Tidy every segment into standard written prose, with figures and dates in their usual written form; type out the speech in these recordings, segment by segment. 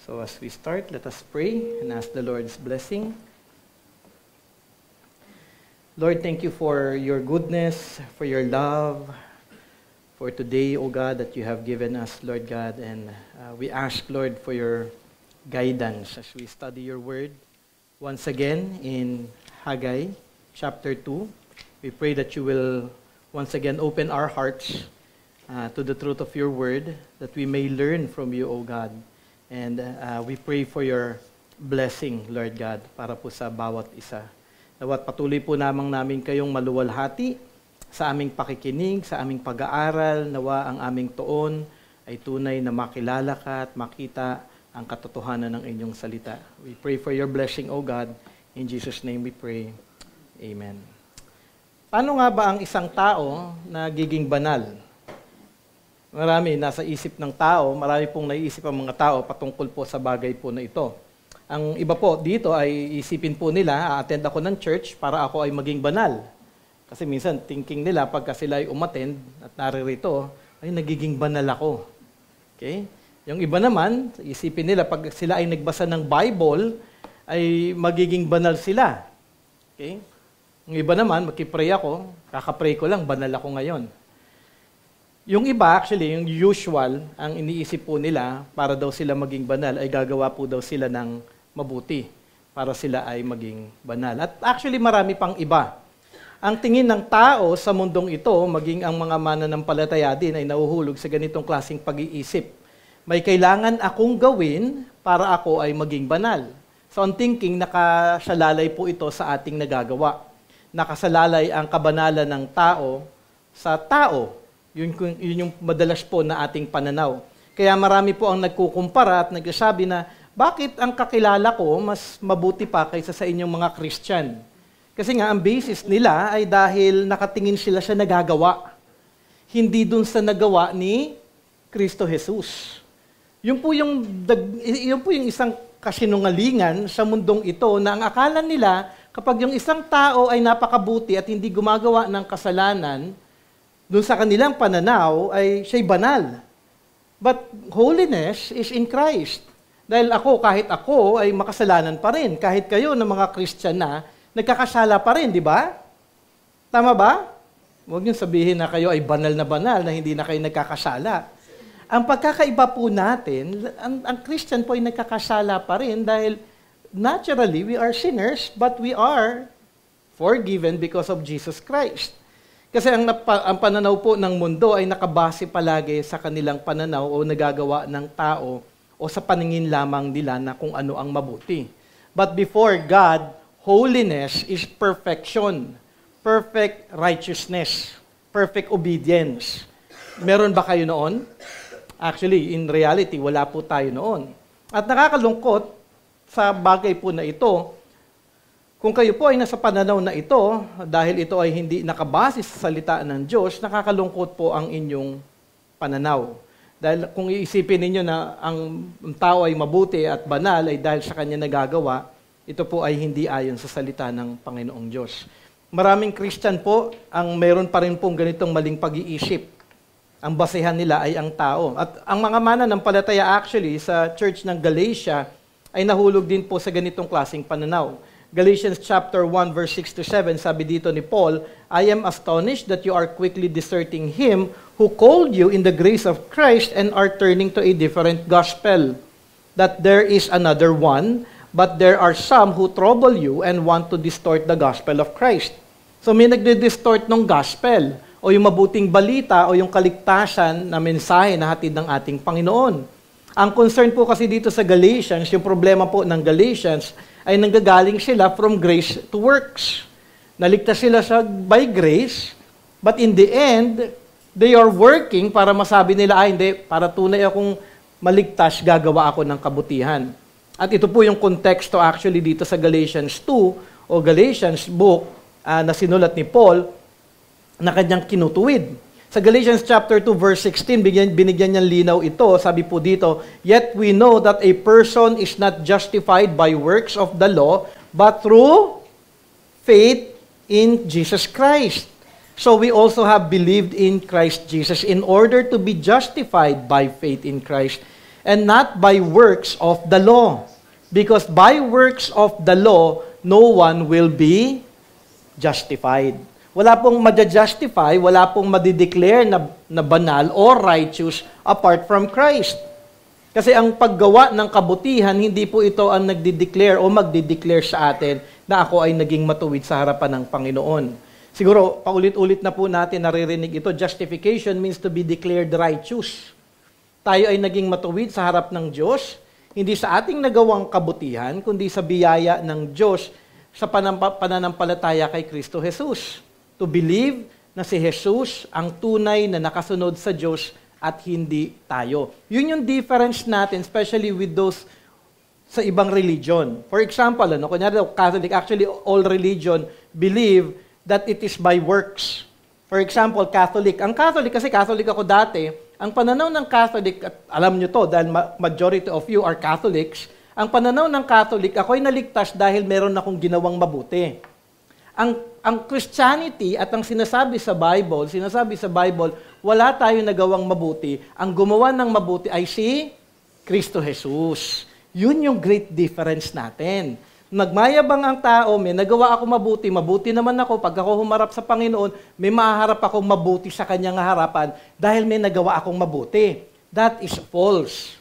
So as we start, let us pray and ask the Lord's blessing. Lord, thank you for your goodness, for your love, for today, O God, that you have given us, Lord God. And we ask, Lord, for your guidance as we study your word. Once again, in Haggai chapter 2, we pray that you will once again open our hearts to the truth of your word, that we may learn from you, O God. And we pray for your blessing, Lord God, para po sa bawat isa. Nawat patuloy po namin kayong maluwalhati sa aming pakikinig, sa aming pag-aaral. Nawa ang aming tuon ay tunay na makilala ka at makita ang katotohanan ng inyong salita. We pray for your blessing, O God. In Jesus' name we pray. Amen. Paano nga ba ang isang tao na giging banal? Marami nasa isip ng tao, marami pong naiisip ang mga tao patungkol po sa bagay po na ito. Ang iba po dito ay isipin po nila, a-attend ako ng church para ako ay maging banal. Kasi minsan thinking nila pagka sila ay umattend at naririto, ay nagiging banal ako. Okay? Yung iba naman, isipin nila pag sila ay nagbasa ng Bible, ay magiging banal sila. Okay? Yung iba naman, magkipray ako, kakapray ko lang, banal ako ngayon. Yung iba, actually, yung usual, ang iniisip po nila, para daw sila maging banal, ay gagawa po daw sila ng mabuti para sila ay maging banal. At actually, marami pang iba. Ang tingin ng tao sa mundong ito, maging ang mga mananampalataya din, ay nahuhulog sa ganitong klaseng pag-iisip. May kailangan akong gawin para ako ay maging banal. So, ang thinking, nakasalalay po ito sa ating nagagawa. Nakasalalay ang kabanalan ng tao sa tao. Yun yung madalas po na ating pananaw. Kaya marami po ang nagkukumpara at nagsasabi na, bakit ang kakilala ko mas mabuti pa kaysa sa inyong mga Christian? Kasi nga, ang basis nila ay dahil nakatingin sila sa nagagawa. Hindi dun sa nagawa ni Kristo Jesus. Yun po yung isang kasinungalingan sa mundong ito na ang akala nila, kapag yung isang tao ay napakabuti at hindi gumagawa ng kasalanan, doon sa kanilang pananaw ay siya'y banal. But holiness is in Christ. Dahil kahit ako ay makasalanan pa rin. Kahit kayo na mga Christian na, nagkakasala pa rin, di ba? Tama ba? Huwag niyo sabihin na kayo ay banal na hindi na kayo nagkakasala. Ang pagkakaiba po natin, ang Christian po ay nagkakasala pa rin dahil naturally we are sinners, but we are forgiven because of Jesus Christ. Kasi ang pananaw po ng mundo ay nakabase palagi sa kanilang pananaw o nagagawa ng tao o sa paningin lamang nila na kung ano ang mabuti. But before God, holiness is perfection, perfect righteousness, perfect obedience. Meron ba kayo noon? Actually, in reality, wala po tayo noon. At nakakalungkot sa bagay po na ito, kung kayo po ay nasa pananaw na ito, dahil ito ay hindi nakabase sa salita ng Diyos, nakakalungkot po ang inyong pananaw. Dahil kung iisipin ninyo na ang tao ay mabuti at banal ay dahil sa kanya nagagawa, ito po ay hindi ayon sa salita ng Panginoong Diyos. Maraming Christian po ang meron pa rin pong ganitong maling pag-iisip. Ang basehan nila ay ang tao. At ang mga mananampalataya actually sa Church ng Galatia ay nahulog din po sa ganitong klaseng pananaw. Galatians chapter 1 verse 6 to 7, sabi dito ni Paul, I am astonished that you are quickly deserting him who called you in the grace of Christ and are turning to a different gospel. That there is another one, but there are some who trouble you and want to distort the gospel of Christ. So may nagdi-distort ng gospel o yung mabuting balita o yung kaligtasan na mensahe na hatid ng ating Panginoon. Ang concern po kasi dito sa Galatians, yung problema po ng Galatians, ay nanggagaling sila from grace to works. Naligtas sila by grace, but in the end, they are working para masabi nila, hindi, para tunay akong maligtas, gagawa ako ng kabutihan. At ito po yung konteksto actually dito sa Galatians 2 o Galatians book na sinulat ni Paul na kanyang kinutuwid. Sa Galatians chapter 2 verse 16, binigyan niyang linaw ito. Sabi po dito, yet we know that a person is not justified by works of the law, but through faith in Jesus Christ. So we also have believed in Christ Jesus in order to be justified by faith in Christ and not by works of the law. Because by works of the law, no one will be justified. Wala pong madja-justify, wala pong madideclare na banal or righteous apart from Christ. Kasi ang paggawa ng kabutihan, hindi po ito ang nagdideclare o magdideclare sa atin na ako ay naging matuwid sa harapan ng Panginoon. Siguro, paulit-ulit na po natin naririnig ito, justification means to be declared righteous. Tayo ay naging matuwid sa harap ng Diyos, hindi sa ating nagawang kabutihan, kundi sa biyaya ng Diyos sa pananampalataya kay Kristo Jesus. To believe na si Jesus ang tunay na nakasunod sa Diyos at hindi tayo. Yun yung difference natin, especially with those sa ibang religion. For example, kunyari, Catholic, actually all religion believe that it is by works. For example, Catholic. Ang Catholic, kasi Catholic ako dati, ang pananaw ng Catholic, at alam nyo to dahil majority of you are Catholics, ang pananaw ng Catholic, ako'y naligtas dahil meron akong ginawang mabuti. Ang Christianity at ang sinasabi sa Bible, wala tayong nagawang mabuti. Ang gumawa ng mabuti ay si Kristo Jesus. Yun yung great difference natin. Nagmayabang ang tao, may nagawa ako mabuti naman ako. Pag ako humarap sa Panginoon, may maharap akong mabuti sa kanyang harapan dahil may nagawa akong mabuti. That is false.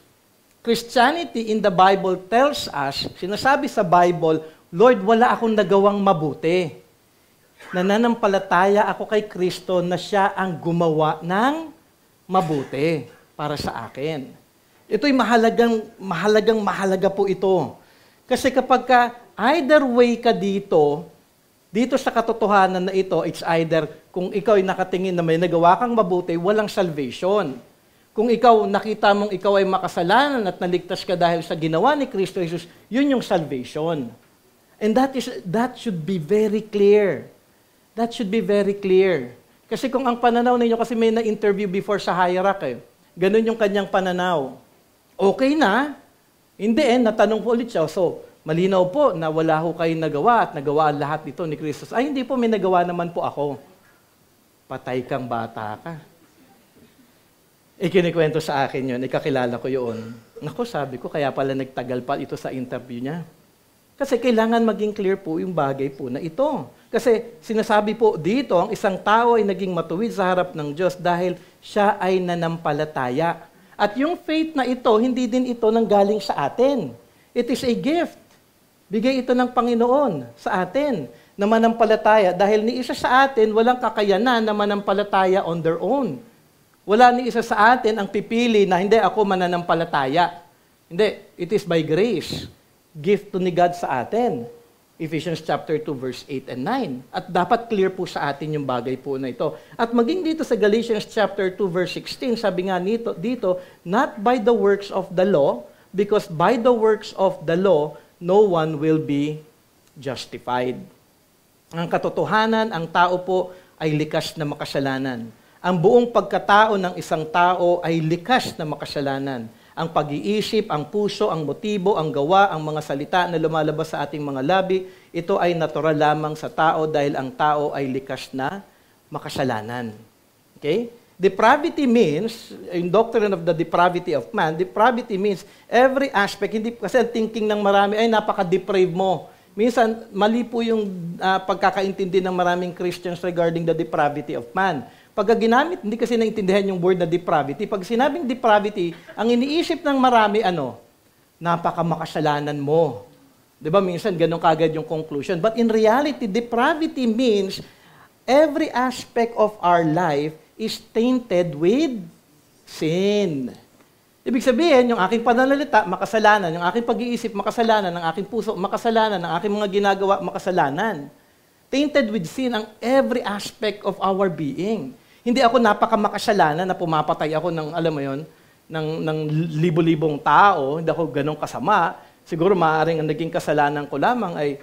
Christianity in the Bible tells us, sinasabi sa Bible, Lord, wala akong nagawang mabuti. Nananampalataya ako kay Kristo na siya ang gumawa ng mabuti para sa akin. Ito'y mahalaga po ito. Kasi kapag either way ka dito sa katotohanan na ito, it's either kung ikaw ay nakatingin na may nagawa kang mabuti, walang salvation. Kung ikaw, nakita mong ikaw ay makasalanan at naligtas ka dahil sa ginawa ni Kristo Jesus, yun yung salvation. And that should be very clear. That should be very clear. Kasi kung ang pananaw ninyo, kasi may na-interview before sa hierarchy, ganun yung kanyang pananaw. Okay na? Hindi natanong po ulit siya. So, malinaw po na wala ho kayong nagawa at nagawa lahat dito ni Kristo. Ay, hindi po, may nagawa naman po ako. Patay kang bata ka. Ikinikwento sa akin yun, ikakilala ko yun. Naku, sabi ko, kaya pala nagtagal pa ito sa interview niya. Kasi kailangan maging clear po yung bagay po na ito. Kasi sinasabi po dito, ang isang tao ay naging matuwid sa harap ng Diyos dahil siya ay nanampalataya. At yung faith na ito, hindi din ito nanggaling sa atin. It is a gift. Bigay ito ng Panginoon sa atin na manampalataya. Dahil ni isa sa atin, walang kakayanan na manampalataya on their own. Wala ni isa sa atin ang pipili na hindi ako mananampalataya. Hindi, it is by grace. Gift to ni God sa atin. Ephesians chapter 2 verse 8 and 9. At dapat clear po sa atin yung bagay po na ito. At maging dito sa Galatians chapter 2 verse 16, sabi nga dito, not by the works of the law, because by the works of the law, no one will be justified. Ang katotohanan, ang tao po ay likas na makasalanan. Ang buong pagkatao ng isang tao ay likas na makasalanan. Ang pag-iisip, ang puso, ang motibo, ang gawa, ang mga salita na lumalabas sa ating mga labi, ito ay natural lamang sa tao dahil ang tao ay likas na makasalanan. Okay? Depravity means, in doctrine of the depravity of man, depravity means every aspect, hindi kasi ang thinking ng marami ay napaka-deprave mo. Minsan, mali po yung pagkakaintindi ng maraming Christians regarding the depravity of man. Pagka ginamit, hindi kasi naintindihan yung word na depravity. Pag sinabing depravity, ang iniisip ng marami, napakamakasalanan mo. Diba? Minsan, ganun kagad yung conclusion. But in reality, depravity means every aspect of our life is tainted with sin. Ibig sabihin, yung aking pananalita, makasalanan. Yung aking pag-iisip, makasalanan. Ang aking puso, makasalanan. Ang aking mga ginagawa, makasalanan. Tainted with sin ang every aspect of our being. Hindi ako napakamakasalanan na pumapatay ako ng, alam mo yon, ng libo-libong tao, hindi ako ganong kasama. Siguro maaaring ang naging kasalanan ko lamang ay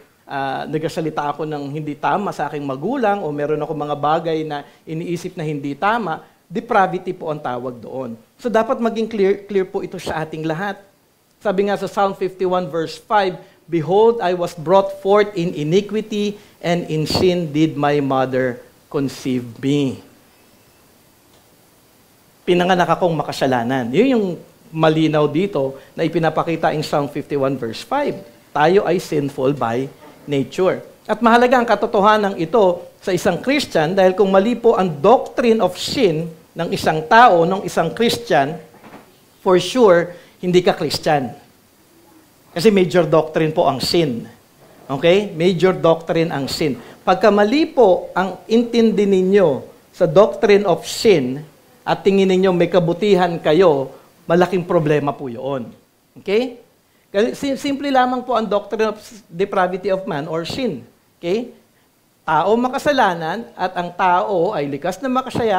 nagsasalita ako ng hindi tama sa aking magulang o meron ako mga bagay na iniisip na hindi tama. Depravity po ang tawag doon. So dapat maging clear po ito sa ating lahat. Sabi nga sa Psalm 51 verse 5, Behold, I was brought forth in iniquity, and in sin did my mother conceive me. Pinanganak akong makasalanan. Yun yung malinaw dito na ipinapakita in Psalm 51 verse 5. Tayo ay sinful by nature. At mahalaga ang katotohanan ito sa isang Christian dahil kung mali po ang doctrine of sin ng isang tao, ng isang Christian, for sure, hindi ka Christian. Kasi major doctrine po ang sin. Okay? Major doctrine ang sin. Pagka mali po ang intindi ninyo sa doctrine of sin at tingin ninyo may kabutihan kayo, malaking problema po yun. Okay? Kasi simple lamang po ang doctrine of depravity of man or sin. Okay? Tao makasalanan at ang tao ay likas na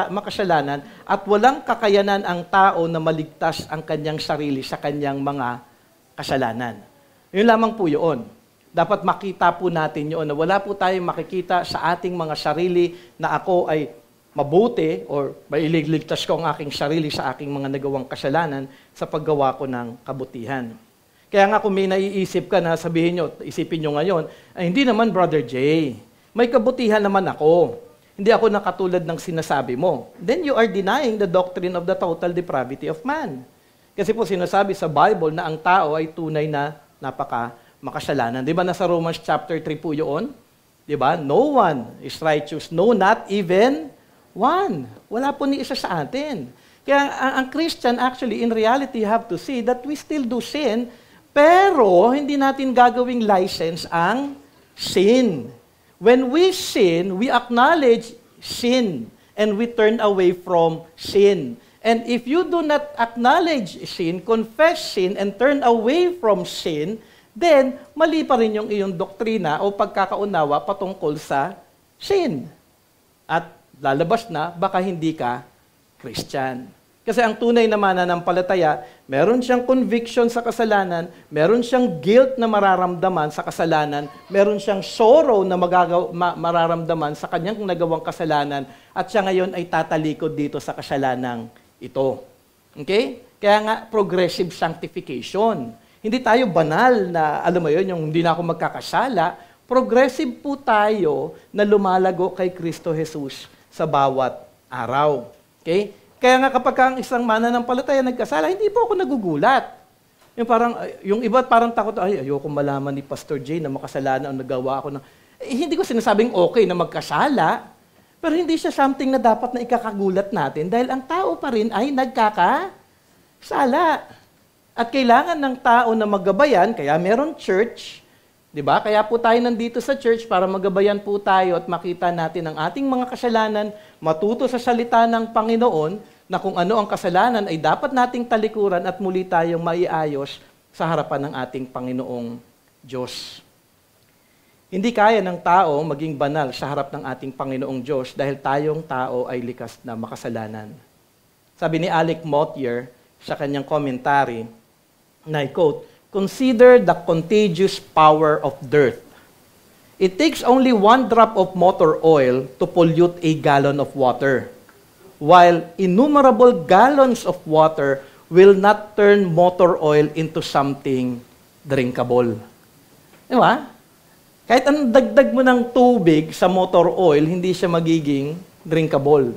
makasalanan at walang kakayanan ang tao na maligtas ang kanyang sarili sa kanyang mga kasalanan. Yun lamang po yun. Dapat makita po natin yun na wala po tayong makikita sa ating mga sarili na ako ay mabuti or mailigligtas ko ang aking sarili sa aking mga nagawang kasalanan sa paggawa ko ng kabutihan. Kaya nga kung may naiisip ka na sabihin nyo, isipin nyo ngayon, ay hindi naman Brother Jay, may kabutihan naman ako. Hindi ako nakatulad ng sinasabi mo. Then you are denying the doctrine of the total depravity of man. Kasi po sinasabi sa Bible na ang tao ay tunay na makasalanan. Di ba nasa Romans chapter 3 po yun? Di ba? No one is righteous. No, not even one. Wala po ni isa sa atin. Kaya ang Christian actually, in reality, you have to see that we still do sin, pero hindi natin gagawing license ang sin. When we sin, we acknowledge sin and we turn away from sin. And if you do not acknowledge sin, confess sin, and turn away from sin, then mali pa rin yung iyong doktrina o pagkakaunawa patungkol sa sin. At lalabas na, baka hindi ka Christian. Kasi ang tunay na mananampalataya, meron siyang conviction sa kasalanan, meron siyang guilt na mararamdaman sa kasalanan, meron siyang sorrow na mararamdaman sa kanyang nagawang kasalanan, at siya ngayon ay tatalikod dito sa kasalanang ito. Okay? Kaya nga, progressive sanctification. Hindi tayo banal na, alam mo yun, yung hindi na ako magkakasala. Progressive po tayo na lumalago kay Kristo Jesus sa bawat araw. Okay? Kaya nga kapag ang isang mananampalataya nagkasala, hindi po ako nagugulat. Yung iba parang takot, ay, ayoko malaman ni Pastor Jay na makasalanan o nagawa ako ng... hindi ko sinasabing okay na magkasala, pero hindi siya something na dapat na ikakagulat natin dahil ang tao pa rin ay nagkakasala. At kailangan ng tao na magabayan, kaya meron church, di ba? Kaya po tayo nandito sa church para magabayan po tayo at makita natin ang ating mga kasalanan, matuto sa salita ng Panginoon, na kung ano ang kasalanan ay dapat nating talikuran at muli tayong maiayos sa harapan ng ating Panginoong Diyos. Hindi kaya ng tao maging banal sa harap ng ating Panginoong Diyos dahil tayong tao ay likas na makasalanan. Sabi ni Alec Motyer sa kanyang commentary, na I quote, "Consider the contagious power of dirt. It takes only 1 drop of motor oil to pollute a gallon of water, while innumerable gallons of water will not turn motor oil into something drinkable." Di ba? Kahit anong dagdag mo ng tubig sa motor oil, hindi siya magiging drinkable.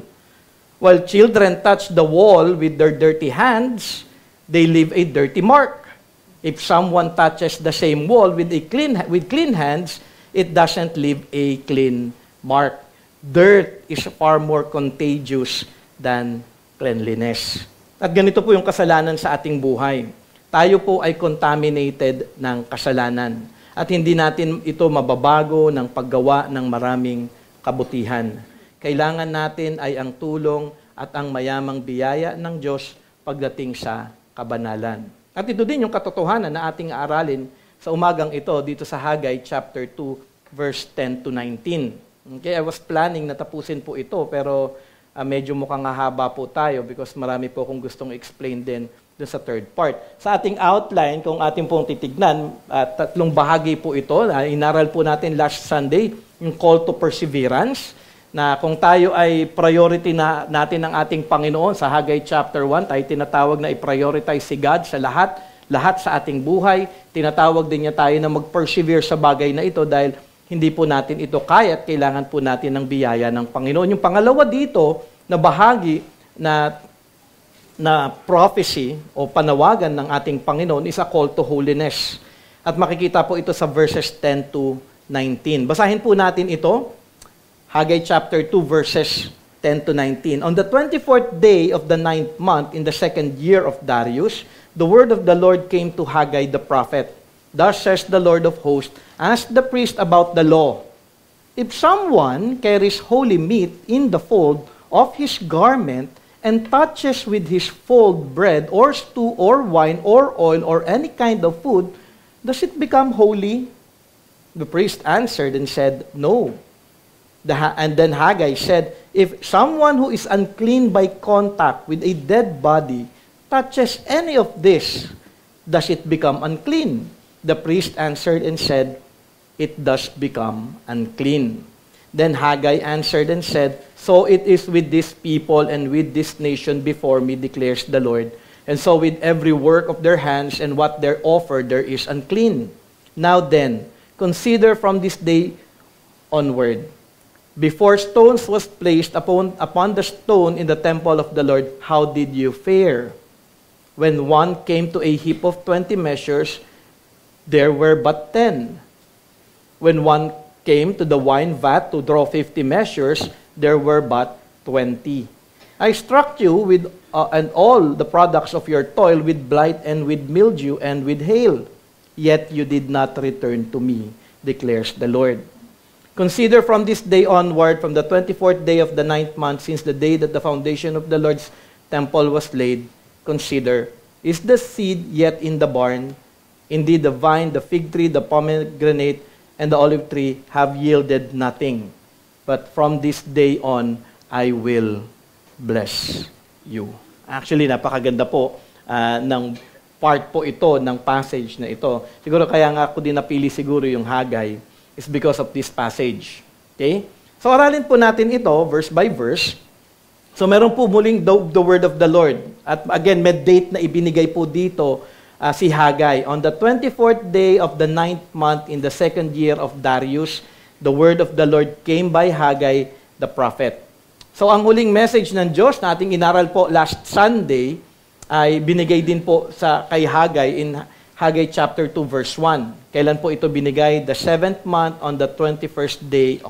While children touch the wall with their dirty hands, they leave a dirty mark. If someone touches the same wall with clean hands, it doesn't leave a clean mark. Dirt is far more contagious than cleanliness. At ganito po yung kasalanan sa ating buhay. Tayo po ay contaminated ng kasalanan. At hindi natin ito mababago ng paggawa ng maraming kabutihan. Kailangan natin ay ang tulong at ang mayamang biyaya ng Diyos pagdating sa kabanalan. At ito din yung katotohanan na ating aralin sa umagang ito dito sa Haggai chapter 2 verse 10 to 19. Okay, I was planning na tapusin po ito pero medyo mukhang hahaba po tayo because marami po akong gustong explain din dun sa third part. Sa ating outline, kung ating pong titignan, 3 bahagi po ito. Inaral po natin last Sunday, yung call to perseverance, na kung tayo ay priority natin ng ating Panginoon, sa Haggai chapter 1, tayo tinatawag na i-prioritize si God sa lahat sa ating buhay. Tinatawag din niya tayo na mag-persevere sa bagay na ito dahil hindi po natin ito kaya at kailangan po natin ng biyaya ng Panginoon. Yung pangalawa dito na bahagi na na prophecy o panawagan ng ating Panginoon is a call to holiness. At makikita po ito sa verses 10 to 19. Basahin po natin ito. Haggai chapter 2 verses 10 to 19. On the 24th day of the 9th month in the second year of Darius, the word of the Lord came to Haggai the prophet. Thus says the Lord of hosts, ask the priest about the law. If someone carries holy meat in the fold of his garment and touches with his fold bread or stew or wine or oil or any kind of food, does it become holy? The priest answered and said, no. And then Haggai said, if someone who is unclean by contact with a dead body touches any of this, does it become unclean? The priest answered and said, it does become unclean. Then Haggai answered and said, so it is with this people and with this nation before me, declares the Lord. And so with every work of their hands and what they offer, there is unclean. Now then, consider from this day onward. Before stones was placed upon the stone in the temple of the Lord, how did you fare? When one came to a heap of 20 measures, there were but 10. When one came to the wine vat to draw 50 measures, there were but 20. I struck you with and all the products of your toil with blight and with mildew and with hail. Yet you did not return to me, declares the Lord. Consider from this day onward, from the 24th day of the 9th month, since the day that the foundation of the Lord's temple was laid, consider, is the seed yet in the barn? Indeed, the vine, the fig tree, the pomegranate, and the olive tree have yielded nothing. But from this day on, I will bless you. Actually, napakaganda po ng part po ito, ng passage na ito. Siguro kaya nga ako din napili siguro yung Haggai is because of this passage. Okay? So aralin po natin ito, verse by verse. So meron po muling the word of the Lord. At again, may date na ibinigay po dito si Haggai. On the 24th day of the 9th month in the second year of Darius, the word of the Lord came by Haggai the prophet. So ang huling message ng Diyos na ating inaral po last Sunday ay binigay din po kay Haggai in Haggai chapter 2 verse 1. Kailan po ito binigay? The 7th month on the 21st day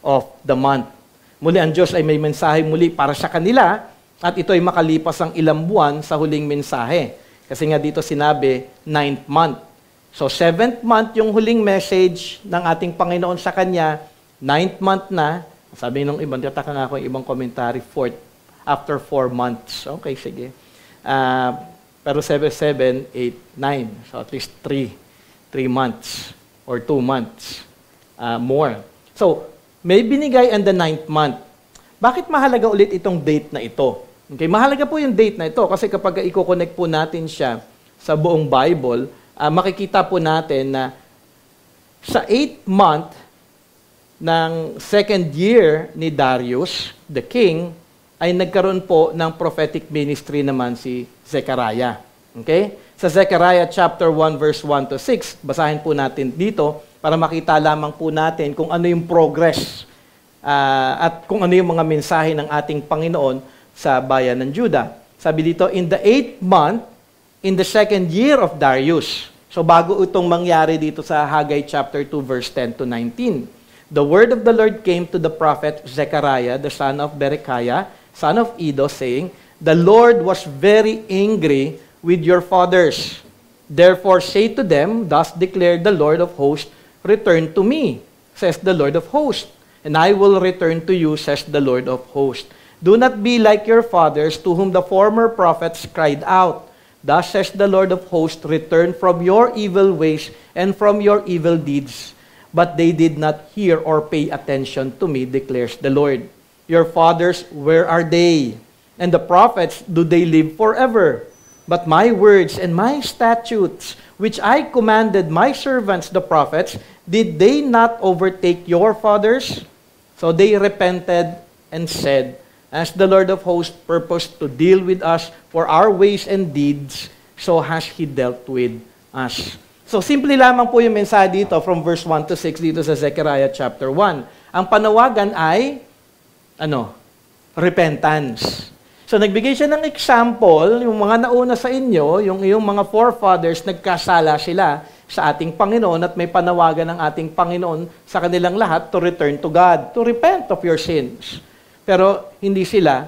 of the month. Muli ang Diyos ay may mensahe muli para sa kanila at ito ay makalipas ang ilang buwan sa huling mensahe. Kasi nga dito sinabi, 9th month. So 7th month yung huling message ng ating Panginoon sa Kanya, 9th month na. Sabi nung ibang, tataka nga ako yung ibang commentary, after 4 months. Okay, sige. Pero 7, 8, 9. So at least 3 months or 2 months more. So, may binigay on the 9th month. Bakit mahalaga ulit itong date na ito? Okay, mahalaga po yung date na ito kasi kapag i-connect po natin siya sa buong Bible, makikita po natin na sa 8th month ng second year ni Darius, the king, ay nagkaroon po ng prophetic ministry naman si Zechariah. Okay? Sa Zechariah chapter 1 verse 1 to 6, basahin po natin dito para makita lamang po natin kung ano yung progress at kung ano yung mga mensahe ng ating Panginoon sa bayan ng Juda. Sabi dito, in the 8th month, in the second year of Darius. So bago itong mangyari dito sa Haggai chapter 2 verse 10 to 19. The word of the Lord came to the prophet Zechariah, the son of Berechiah, son of Iddo, saying, the Lord was very angry with your fathers. Therefore say to them, thus declared the Lord of hosts, return to me, says the Lord of hosts, and I will return to you, says the Lord of hosts. Do not be like your fathers, to whom the former prophets cried out. Thus says the Lord of hosts, return from your evil ways and from your evil deeds. But they did not hear or pay attention to me, declares the Lord. Your fathers, where are they? And the prophets, do they live forever? But my words and my statutes, which I commanded my servants, the prophets, did they not overtake your fathers? So they repented and said, as the Lord of hosts purposed to deal with us for our ways and deeds, so has He dealt with us. So simple lamang po yung mensahe dito from verse 1 to 6 dito sa Zechariah chapter 1. Ang panawagan ay, repentance. So nagbigay siya ng example, yung mga nauna sa inyo, yung iyong mga forefathers, nagkasala sila sa ating Panginoon at may panawagan ng ating Panginoon sa kanilang lahat to return to God, to repent of your sins. Pero hindi sila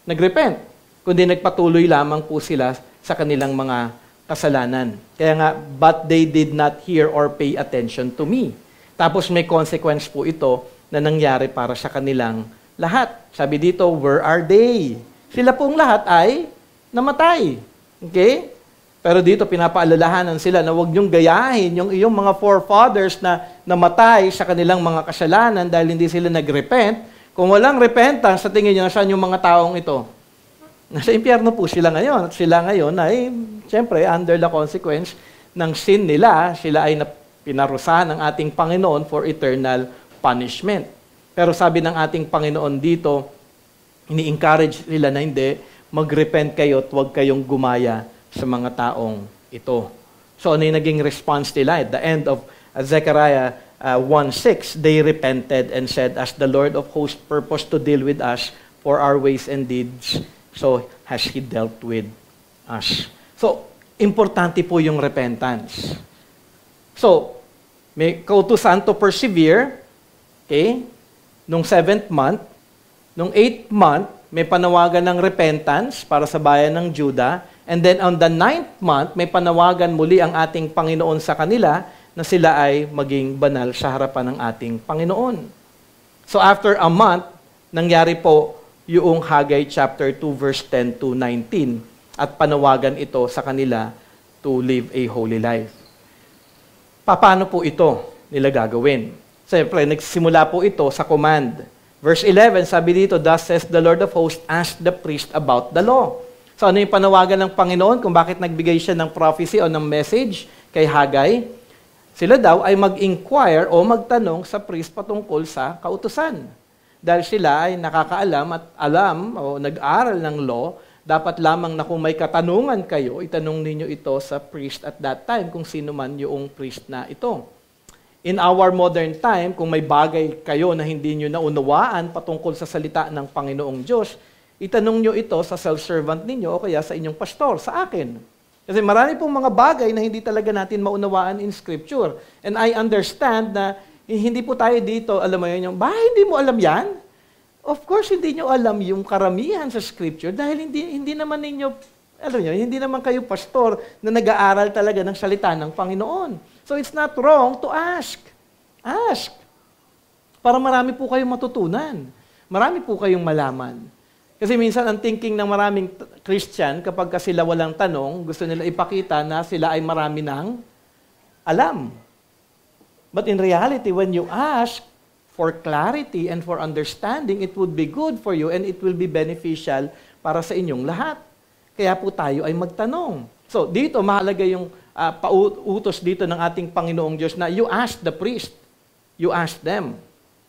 nagrepent, kundi nagpatuloy lamang po sila sa kanilang mga kasalanan. Kaya nga, but they did not hear or pay attention to me. Tapos may consequence po ito na nangyari para sa kanilang lahat. Sabi dito, where are they? Sila pong lahat ay namatay. Okay? Pero dito pinapaalalahanan sila na huwag niyong gayahin yung iyong mga forefathers na namatay sa kanilang mga kasalanan dahil hindi sila nagrepent. Kung walang repentance, sa tingin niyo, saan yung mga taong ito? Nasa impyerno po sila ngayon. At sila ngayon ay, siyempre, under the consequence ng sin nila, sila ay pinarusahan ng ating Panginoon for eternal punishment. Pero sabi ng ating Panginoon dito, ini-encourage nila na hindi, mag-repent kayo at huwag kayong gumaya sa mga taong ito. So ano yung naging response nila? At the end of Zechariah 1:6, they repented and said, as the Lord of hosts purposed to deal with us for our ways and deeds, so has He dealt with us. So, importante po yung repentance. So, may kautusan to persevere, okay? Nung 7th month, nung 8th month, may panawagan ng repentance para sa bayan ng Judah. And then on the 9th month, may panawagan muli ang ating Panginoon sa kanila na sila ay maging banal sa harapan ng ating Panginoon. So after a month, nangyari po yung Haggai chapter 2 verse 10 to 19 at panawagan ito sa kanila to live a holy life. Paano po ito nila gagawin? Siyempre, nagsimula po ito sa command. Verse 11, sabi dito, thus says the Lord of hosts, ask the priest about the law. So ano yung panawagan ng Panginoon kung bakit nagbigay siya ng prophecy o ng message kay Haggai? Sila daw ay mag-inquire o magtanong sa priest patungkol sa kautusan. Dahil sila ay nakakaalam at alam o nag-aral ng law, dapat lamang na kung may katanungan kayo, itanong ninyo ito sa priest at that time, kung sino man yung priest na ito. In our modern time, kung may bagay kayo na hindi nyo naunawaan patungkol sa salita ng Panginoong Diyos, itanong nyo ito sa self-servant ninyo o kaya sa inyong pastor, sa akin. Kasi marami pong mga bagay na hindi talaga natin maunawaan in Scripture. And I understand na hindi po tayo dito, alam mo yun, hindi mo alam yan? Of course, hindi nyo alam yung karamihan sa Scripture dahil hindi naman ninyo, alam nyo, hindi naman kayo pastor na nag-aaral talaga ng salita ng Panginoon. So it's not wrong to ask. Ask. Para marami po kayong matutunan. Marami po kayong malaman. Kasi minsan ang thinking ng maraming Christian, kapag sila walang tanong, gusto nila ipakita na sila ay marami ng alam. But in reality, when you ask for clarity and for understanding, it would be good for you and it will be beneficial para sa inyong lahat. Kaya po tayo ay magtanong. So dito, mahalaga yung pautos dito ng ating Panginoong Diyos na you ask the priest, you ask them,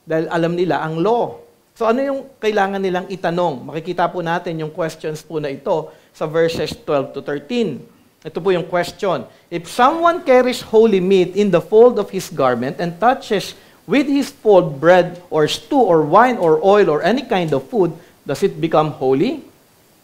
dahil alam nila ang law. So ano yung kailangan nilang itanong? Makikita po natin yung questions po na ito sa verses 12 to 13. Ito po yung question. If someone carries holy meat in the fold of his garment and touches with his fold bread or stew or wine or oil or any kind of food, does it become holy?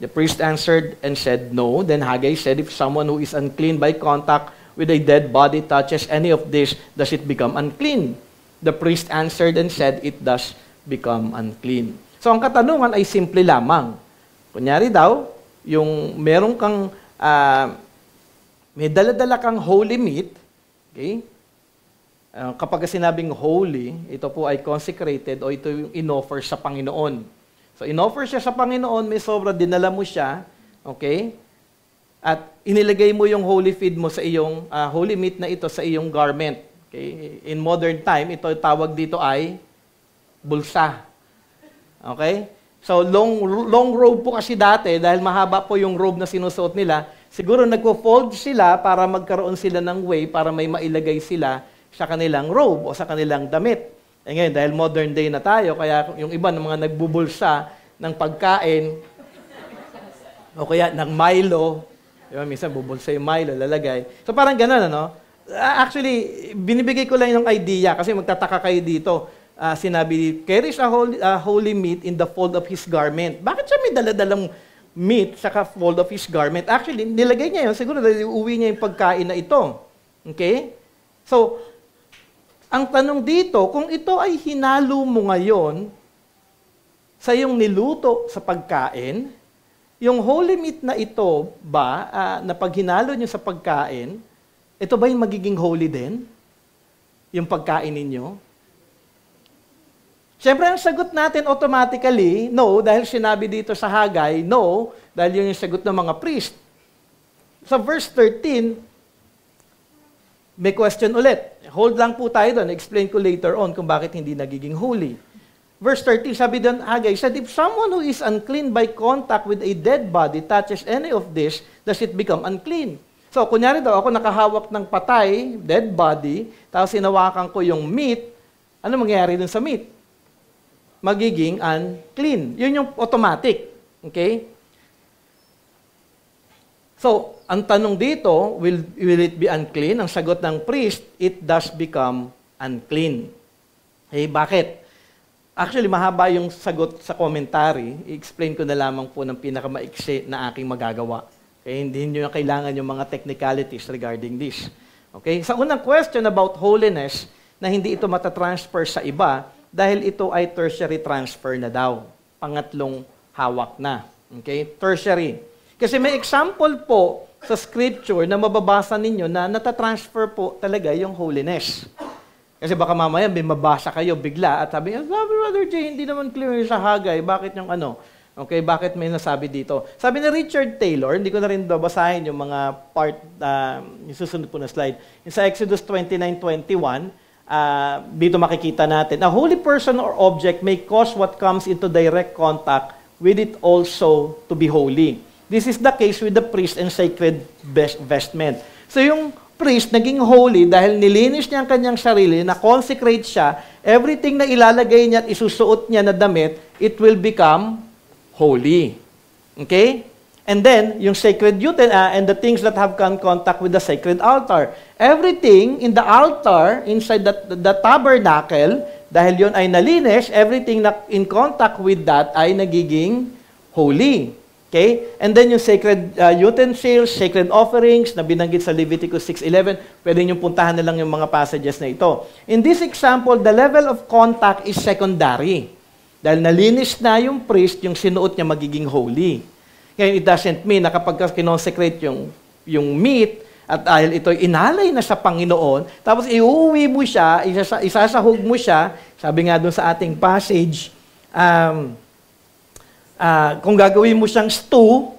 The priest answered and said, no. Then Haggai said, if someone who is unclean by contact with a dead body touches any of this, does it become unclean? The priest answered and said, it does become unclean. So ang katanungan ay simple lamang. Kunyari daw, yung meron kang, may dala-dala kang holy meat, okay? Kapag sinabing holy, ito po ay consecrated o ito yung in-offer sa Panginoon. So, in-offer siya sa Panginoon, may sobra, dinala mo siya, okay? At inilagay mo yung holy feed mo sa iyong, holy meat na ito sa iyong garment. Okay? In modern time, ito tawag dito ay bulsa. Okay? So, long robe po kasi dati, dahil mahaba po yung robe na sinusuot nila, siguro nagpo-fold sila para magkaroon sila ng way para may mailagay sila sa kanilang robe o sa kanilang damit. Eh ngayon, dahil modern day na tayo, kaya yung iba ng mga nagbubulsa ng pagkain, o kaya ng Milo, diba, minsan bubulsa yung Milo, lalagay. So parang gano'n, ano? Actually, binibigay ko lang yung idea kasi magtataka kayo dito. Sinabi, carries a holy meat in the fold of his garment. Bakit siya may daladalang meat sa fold of his garment. Actually, nilagay niya yun. Siguro dahil uwi niya yung pagkain na ito. Okay? So, ang tanong dito, kung ito ay hinalo mo ngayon sa iyong niluto sa pagkain, yung holy meat na ito ba, na pag hinalo niyo sa pagkain, ito ba yung magiging holy din? Yung pagkain ninyo? Siyempre, ang sagot natin automatically, no, dahil sinabi dito sa Hagay, no, dahil yun yung sagot ng mga priest. Sa verse 13, may question ulit. Hold lang po tayo doon. Explain ko later on kung bakit hindi nagiging holy. Verse 13, sabi doon, Hagay said, if someone who is unclean by contact with a dead body touches any of this, does it become unclean? So, kunyari daw, ako nakahawak ng patay, dead body, tapos hinawakan ko yung meat, ano mangyayari dun sa meat? Magiging unclean. Yun yung automatic. Okay? So, ang tanong dito, will it be unclean? Ang sagot ng priest, it does become unclean. Okay, bakit? Actually, mahaba yung sagot sa commentary. I-explain ko na lamang po ng pinakamaiksi na aking magagawa. Okay, hindi nyo kailangan yung mga technicalities regarding this. Okay? Sa unang question about holiness, na hindi ito matatransfer sa iba, dahil ito ay tertiary transfer na daw. Pangatlong hawak na. Okay? Tertiary. Kasi may example po sa scripture na mababasa ninyo na natatransfer po talaga yung holiness. Kasi baka mamaya may mabasa kayo bigla at sabi, Brother Jay, hindi naman clear sa Hagay. Bakit yung ano? Okay, bakit may nasabi dito? Sabi ni Richard Taylor, hindi ko na rin babasahin yung mga part, yung susunod po na slide. Yung sa Exodus 29:21, dito makikita natin, a holy person or object may cause what comes into direct contact with it also to be holy. This is the case with the priest and sacred vestment. So yung priest naging holy dahil nilinis niya ang kanyang sarili, na-consecrate siya, everything na ilalagay niya at isusuot niya na damit, it will become holy. Okay? And then, yung sacred and the things that have contact with the sacred altar. Everything in the altar, inside the tabernacle, dahil yun ay nalinis, everything na in contact with that ay nagiging holy. Okay? And then yung sacred utensils, sacred offerings, na binanggit sa Leviticus 6:11, pwede nyo puntahan na lang yung mga passages na ito. In this example, the level of contact is secondary. Dahil nalinis na yung priest, yung sinuot niya magiging holy. Ngayon, it doesn't mean na kapag kinonsecrate yung meat, at dahil ito'y inalay na sa Panginoon, tapos iuwi mo siya, isasahog mo siya, sabi nga doon sa ating passage, kung gagawin mo siyang stew,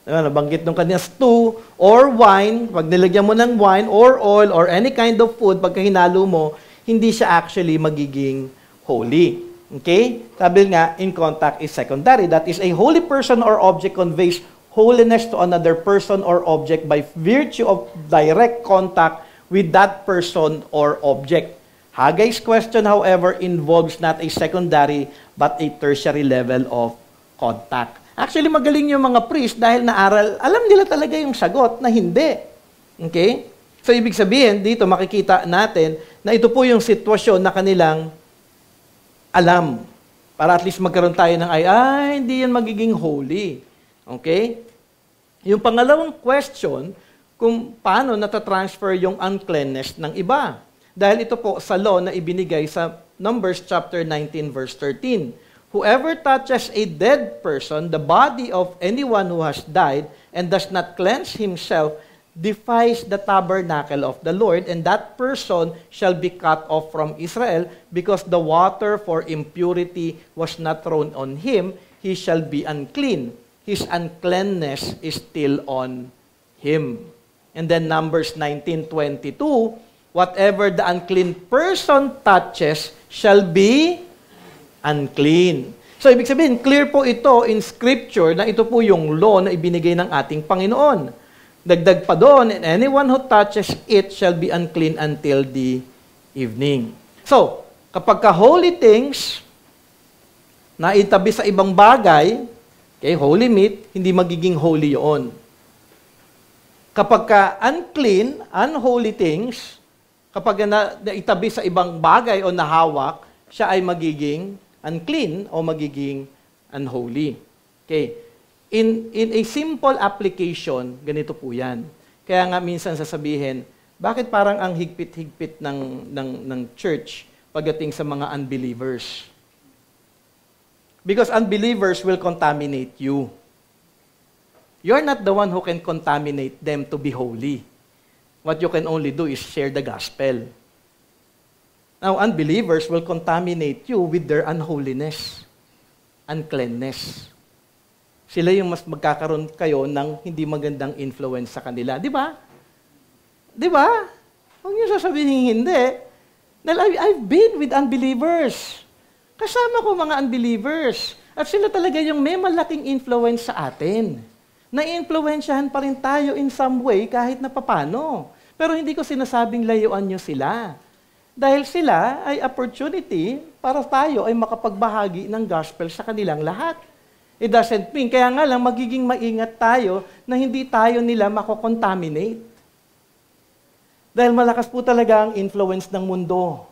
nabanggit nung kanya stew, or wine, pag nilagyan mo ng wine, or oil, or any kind of food, pagka hinalo mo, hindi siya actually magiging holy. Okay? Sabi nga, in contact is secondary. That is, a holy person or object conveys holiness to another person or object by virtue of direct contact with that person or object. Haggai's question, however, involves not a secondary but a tertiary level of contact. Actually, magaling yung mga priest dahil naaral, alam nila talaga yung sagot na hindi. Okay? So, ibig sabihin, dito makikita natin na ito po yung sitwasyon na kanilang alam. Para at least magkaroon tayo ng hindi yan magiging holy. Okay? Yung pangalawang question, kung paano natatransfer yung uncleanness ng iba. Dahil ito po sa law na ibinigay sa Numbers chapter 19 verse 13. Whoever touches a dead person, the body of anyone who has died, and does not cleanse himself, defies the tabernacle of the Lord, and that person shall be cut off from Israel, because the water for impurity was not thrown on him, he shall be unclean. His uncleanness is still on him. And then Numbers 19:22, whatever the unclean person touches shall be unclean. So, ibig sabihin, clear po ito in Scripture na ito po yung law na ibinigay ng ating Panginoon. Dagdag pa doon, and anyone who touches it shall be unclean until the evening. So, kapag holy things na itabi sa ibang bagay, okay, holy meat, hindi magiging holy yun. Kapag unclean, unholy things, kapag itabi sa ibang bagay o nahawak, siya ay magiging unclean o magiging unholy. Okay. In a simple application, ganito po yan. Kaya nga minsan sasabihin, bakit parang ang higpit-higpit ng church pagdating sa mga unbelievers? Because unbelievers will contaminate you. You're not the one who can contaminate them to be holy. What you can only do is share the gospel. Now, unbelievers will contaminate you with their unholiness, uncleanness. Sila yung mas magkakaroon kayo ng hindi magandang influence sa kanila. Di ba? Di ba? Huwag niyo sasabihin hindi. Dahil I've been with unbelievers. Kasama ko mga unbelievers. At sila talaga yung may malaking influence sa atin. Na-influensyahan pa rin tayo in some way kahit na papano. Pero hindi ko sinasabing layuan nyo sila. Dahil sila ay opportunity para tayo ay makapagbahagi ng gospel sa kanilang lahat. It doesn't mean, kaya nga lang magiging maingat tayo na hindi tayo nila makokontaminate. Dahil malakas po talaga ang influence ng mundo.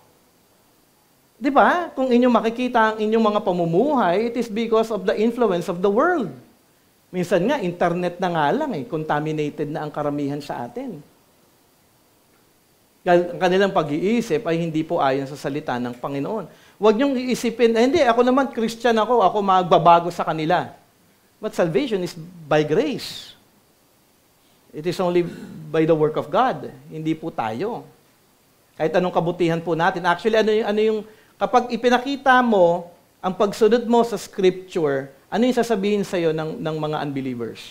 Di ba? Kung inyong makikita ang inyong mga pamumuhay, it is because of the influence of the world. Minsan nga, internet na nga lang contaminated na ang karamihan sa atin. Ang kanilang pag-iisip ay hindi po ayon sa salita ng Panginoon. Huwag niyong iisipin, hindi, ako naman Christian ako magbabago sa kanila. But salvation is by grace. It is only by the work of God. Hindi po tayo. Kahit anong kabutihan po natin. Actually, kapag ipinakita mo ang pagsunod mo sa Scripture, ano yung sasabihin sa'yo ng mga unbelievers?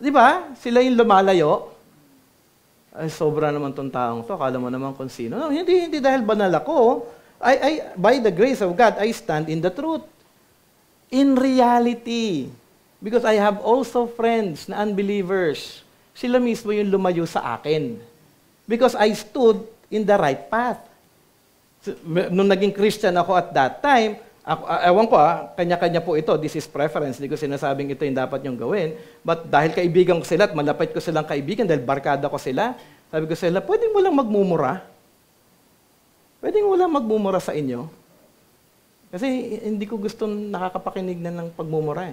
Di ba? Sila yung lumalayo. Ay, sobra naman tong taong to. Akala mo naman kung sino. No, hindi dahil banal ako. By the grace of God, I stand in the truth. In reality. Because I have also friends na unbelievers. Sila mismo yung lumayo sa akin. Because I stood in the right path. Nung naging Christian ako at that time, ewan ko kanya-kanya po ito, this is preference, hindi ko sinasabing ito yung dapat nyong gawin, but dahil kaibigan ko sila at malapit ko silang kaibigan, dahil barkada ko sila, sabi ko sila, pwede mo lang magmumura? Pwede mo lang magmumura sa inyo? Kasi hindi ko gusto nakakapakinig na ng pagmumura.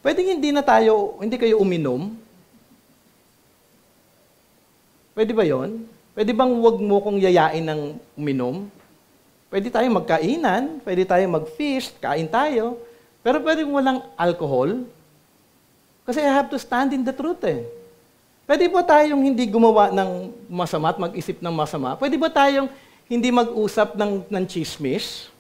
Pwede hindi kayo uminom? Pwede ba yon? Pwede bang huwag mo kong yayain ng uminom? Pwede tayo magkainan, pwede tayo mag-feast, kain tayo, pero pwede walang alcohol. Kasi I have to stand in the truth Pwede ba tayong hindi gumawa ng masama at mag-isip ng masama? Pwede ba tayong hindi mag-usap ng chismis?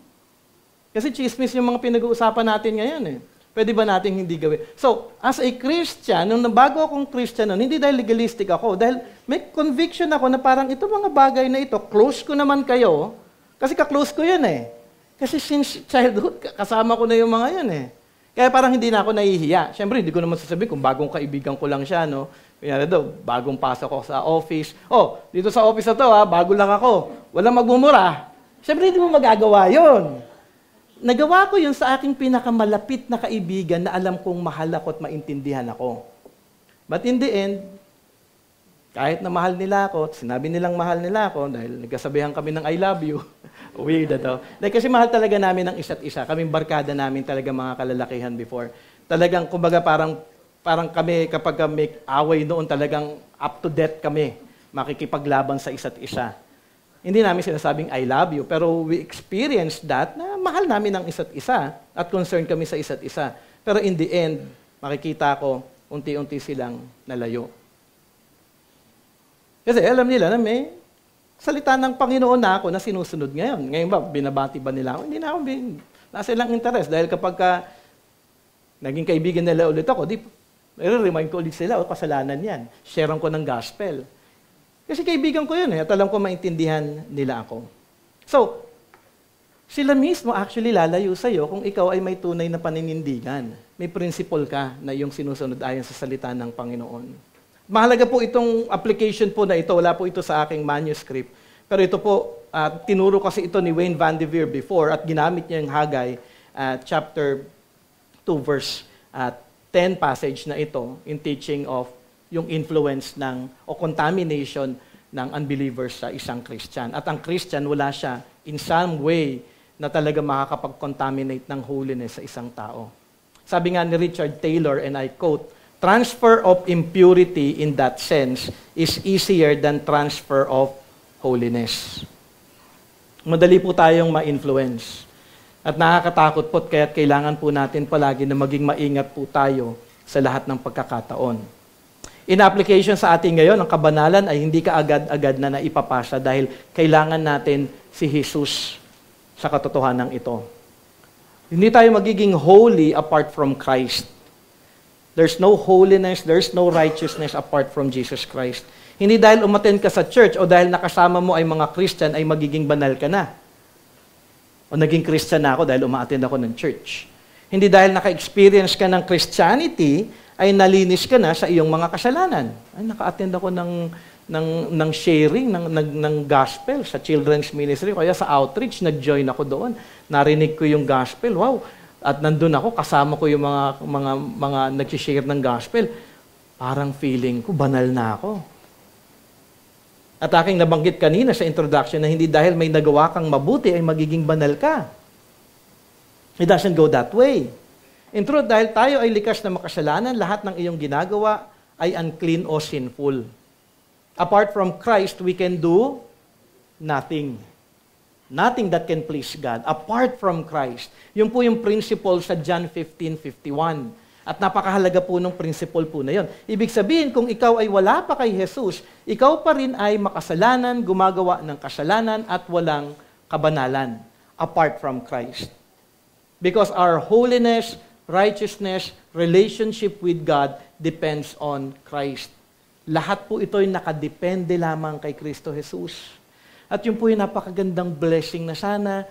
Kasi chismis yung mga pinag-uusapan natin ngayon Pwede ba natin hindi gawin? So, as a Christian, nung bago akong Christian hindi dahil legalistic ako, dahil may conviction ako na parang ito mga bagay na ito, close ko naman kayo, kasi ka-close ko yun Kasi since childhood, kasama ko na yung mga yun Kaya parang hindi na ako nahihiya. Siyempre, hindi ko naman sasabihin kung bagong kaibigan ko lang siya, no? Kaya daw, bagong pasok ako sa office. Dito sa office na to, bago lang ako. Walang magmumura. Siyempre, hindi mo magagawa yun. Nagawa ko yun sa aking pinakamalapit na kaibigan na alam kong mahal ako at maintindihan ako. But in the end, kahit na mahal nila ako, sinabi nilang mahal nila ako, dahil nagkasabihan kami ng I love you, weird ito. Kasi mahal talaga namin ang isa't isa. Kaming barkada namin talaga mga kalalakihan before. Talagang, kumbaga parang kami, kapag may away noon, talagang up to death kami, makikipaglaban sa isa't isa. Hindi namin sinasabing I love you, pero we experienced that na mahal namin ang isa't isa at concerned kami sa isa't isa. Pero in the end, makikita ko, unti-unti silang nalayo. Kasi alam nila na may salita ng Panginoon na ako na sinusunod ngayon. Ngayon ba, binabati ba nila ako? Hindi na ako, nasa ilang interest. Dahil kapag naging kaibigan nila ulit ako, remind ko ulit sila, kasalanan yan. Sharean ko ng gospel. Kasi kaibigan ko yun at alam ko maintindihan nila ako. So, sila mismo actually lalayo sa'yo kung ikaw ay may tunay na paninindigan. May principle ka na yung sinusunod ayon sa salita ng Panginoon. Mahalaga po itong application po na ito. Wala po ito sa aking manuscript. Pero ito po, tinuro kasi ito ni Wayne Van de Veer before at ginamit niya yung Haggai chapter 2 verse 10 passage na ito in teaching of yung influence o contamination ng unbelievers sa isang Christian. At ang Christian, wala siya in some way na talaga makakapag-contaminate ng holiness sa isang tao. Sabi nga ni Richard Taylor, and I quote, "Transfer of impurity in that sense is easier than transfer of holiness." Madali po tayong ma-influence. At nakakatakot po, kaya kailangan po natin palagi na maging maingat po tayo sa lahat ng pagkakataon. In application sa ating ngayon, ang kabanalan ay hindi ka agad-agad na naipapasa dahil kailangan natin si Jesus sa katotohanan ito. Hindi tayo magiging holy apart from Christ. There's no holiness, there's no righteousness apart from Jesus Christ. Hindi dahil umattend ka sa church o dahil nakasama mo ay mga Christian ay magiging banal ka na. O naging Christian na ako dahil umaattend ako ng church. Hindi dahil naka-experience ka ng Christianity ay nalinis ka na sa iyong mga kasalanan. Ay, naka-attend ako ng sharing, ng gospel sa children's ministry. Kaya sa outreach, nag-join ako doon. Narinig ko yung gospel. Wow! At nandun ako, kasama ko yung mga nag-share ng gospel. Parang feeling ko, banal na ako. At aking nabanggit kanina sa introduction na hindi dahil may nagawa kang mabuti ay magiging banal ka. It doesn't go that way. In truth, dahil tayo ay likas na makasalanan, lahat ng iyong ginagawa ay unclean o sinful. Apart from Christ, we can do nothing. Nothing that can please God. Apart from Christ. Yun po yung principle sa John 15:51. At napakahalaga po ng principle po na yun. Ibig sabihin, kung ikaw ay wala pa kay Jesus, ikaw pa rin ay makasalanan, gumagawa ng kasalanan at walang kabanalan apart from Christ. Because our holiness, righteousness, relationship with God depends on Christ. Lahat po ito ay nakadepende lamang kay Kristo Jesus. At yun po yung napakagandang blessing na sana,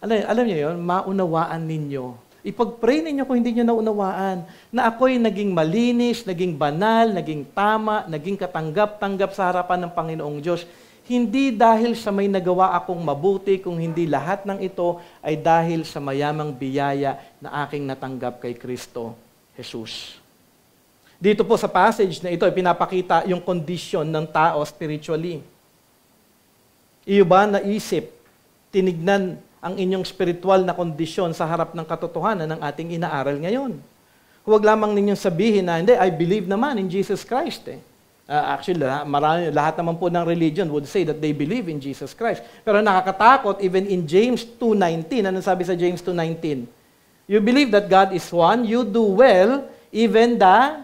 alam niyo yun, maunawaan ninyo. Ipag-pray ninyo kung hindi nyo naunawaan na ako'y naging malinis, naging banal, naging tama, naging katanggap-tanggap sa harapan ng Panginoong Diyos. Hindi dahil sa may nagawa akong mabuti, kung hindi lahat ng ito ay dahil sa mayamang biyaya na aking natanggap kay Kristo Jesus. Dito po sa passage na ito, pinapakita yung condition ng tao spiritually. Iyo ba naisip, tinignan ang inyong spiritual na kondisyon sa harap ng katotohanan ng ating inaaral ngayon? Huwag lamang ninyong sabihin na, hindi, I believe naman in Jesus Christ. Actually, lahat naman po ng religion would say that they believe in Jesus Christ. Pero nakakatakot, even in James 2:19, ano sabi sa James 2:19? You believe that God is one, you do well, even the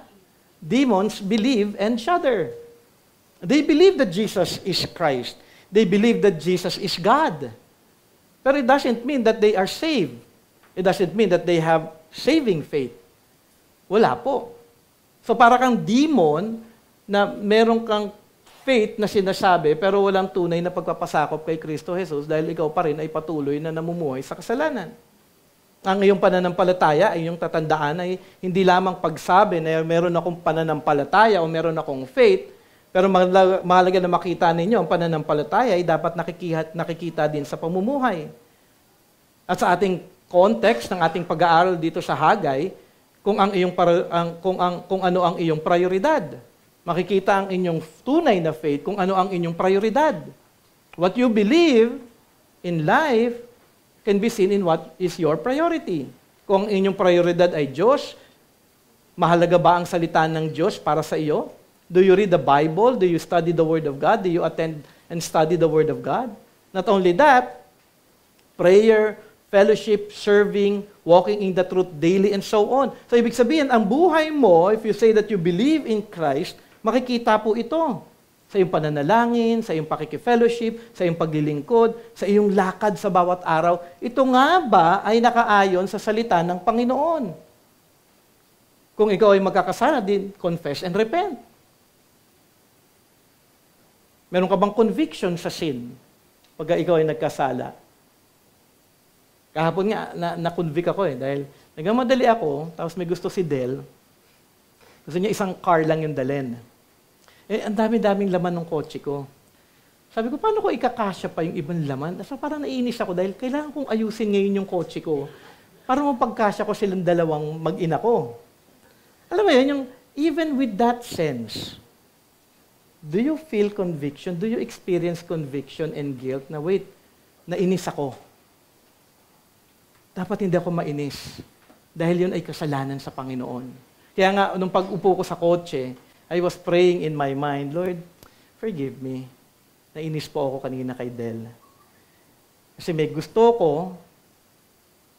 demons believe and shudder. They believe that Jesus is Christ. They believe that Jesus is God. Pero it doesn't mean that they are saved. It doesn't mean that they have saving faith. Wala po. So para kang demon na meron kang faith na sinasabi pero walang tunay na pagpapasakop kay Kristo Jesus dahil ikaw pa rin ay patuloy na namumuhay sa kasalanan. Ang iyong pananampalataya ay iyong tatandaan ay hindi lamang pagsabi na meron akong pananampalataya o meron akong faith, pero mahalaga na makita ninyo, ang pananampalataya ay dapat nakikita din sa pamumuhay. At sa ating context ng ating pag-aaral dito sa Hagay, kung ano ang iyong prioridad. Makikita ang inyong tunay na faith kung ano ang inyong prioridad. What you believe in life can be seen in what is your priority. Kung ang inyong prioridad ay Diyos, mahalaga ba ang salita ng Diyos para sa iyo? Do you read the Bible? Do you study the Word of God? Do you attend and study the Word of God? Not only that, prayer, fellowship, serving, walking in the truth daily, and so on. So, ibig sabihin, ang buhay mo, if you say that you believe in Christ, makikita po ito sa iyong pananalangin, sa iyong pakikifellowship, sa iyong paglilingkod, sa iyong lakad sa bawat araw. Ito nga ba ay nakaayon sa salita ng Panginoon? Kung ikaw ay magkakasala, din confess and repent. Meron ka bang conviction sa sin pag ikaw ay nagkasala? Kahapon nga, na-convict ako dahil nagmamadali ako, tapos may gusto si Del. Gusto niya isang car lang yung dalhin. Ang dami-daming laman ng kotse ko. Sabi ko, paano ko ikakasya pa yung ibang laman? So, parang naiinis ako dahil kailangan kong ayusin ngayon yung kotse ko para mapagkasya ko silang dalawang mag-ina ko. Alam mo yun, yung even with that sense, do you feel conviction? Do you experience conviction and guilt na wait, nainis ako? dapat hindi ako mainis. Dahil yun ay kasalanan sa Panginoon. Kaya nga, nung pag-upo ko sa kotse, I was praying in my mind, Lord, forgive me. Nainis po ako kanina kay Del. Kasi may gusto ko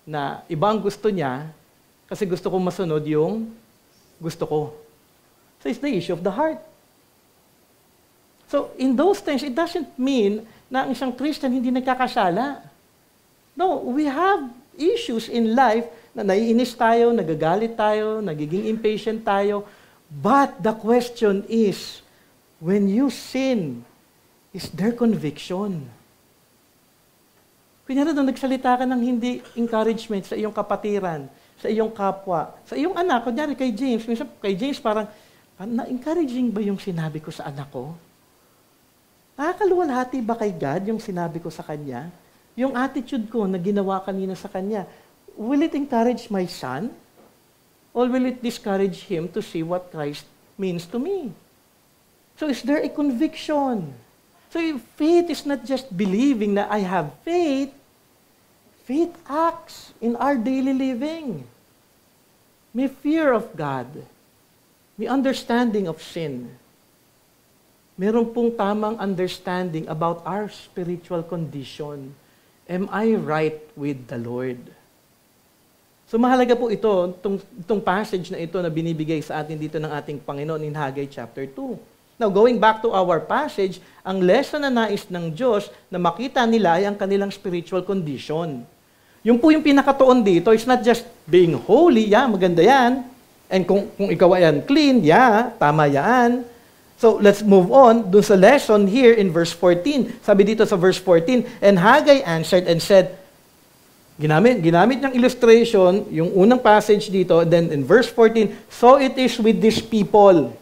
na iba ang gusto niya kasi gusto kong masunod yung gusto ko. So it's the issue of the heart. So in those things, it doesn't mean na ang isang Christian hindi nagkakasala. No, we have issues in life na naiinis tayo, nagagalit tayo, nagiging impatient tayo. But the question is, when you sin, is there conviction? Kunyari doon, nagsalita ka ng hindi encouragement sa iyong kapatiran, sa iyong kapwa, sa iyong anak, kunyari kay James, minsan kay James parang na-encouraging ba yung sinabi ko sa anak ko? Nakakaluwalhati ba kay God yung sinabi ko sa kanya? Yung attitude ko na ginawa kanina sa kanya, will it encourage my son? Or will it discourage him to see what Christ means to me? So is there a conviction? So faith is not just believing that I have faith. Faith acts in our daily living. May fear of God. May understanding of sin. Meron pong tamang understanding about our spiritual condition. Am I right with the Lord? So mahalaga po itong passage na ito na binibigay sa atin dito ng ating Panginoon in Haggai chapter 2. Now, going back to our passage, ang lesson na nais ng Diyos na makita nila ay ang kanilang spiritual condition. Yung po yung pinakatuon dito, it's not just being holy, maganda yan. And kung ikaw ay unclean, tama yan. So, let's move on dun sa lesson here in verse 14. Sabi dito sa verse 14, and Haggai answered and said, ginamit niyang illustration, yung unang passage dito, then in verse 14, so it is with these people,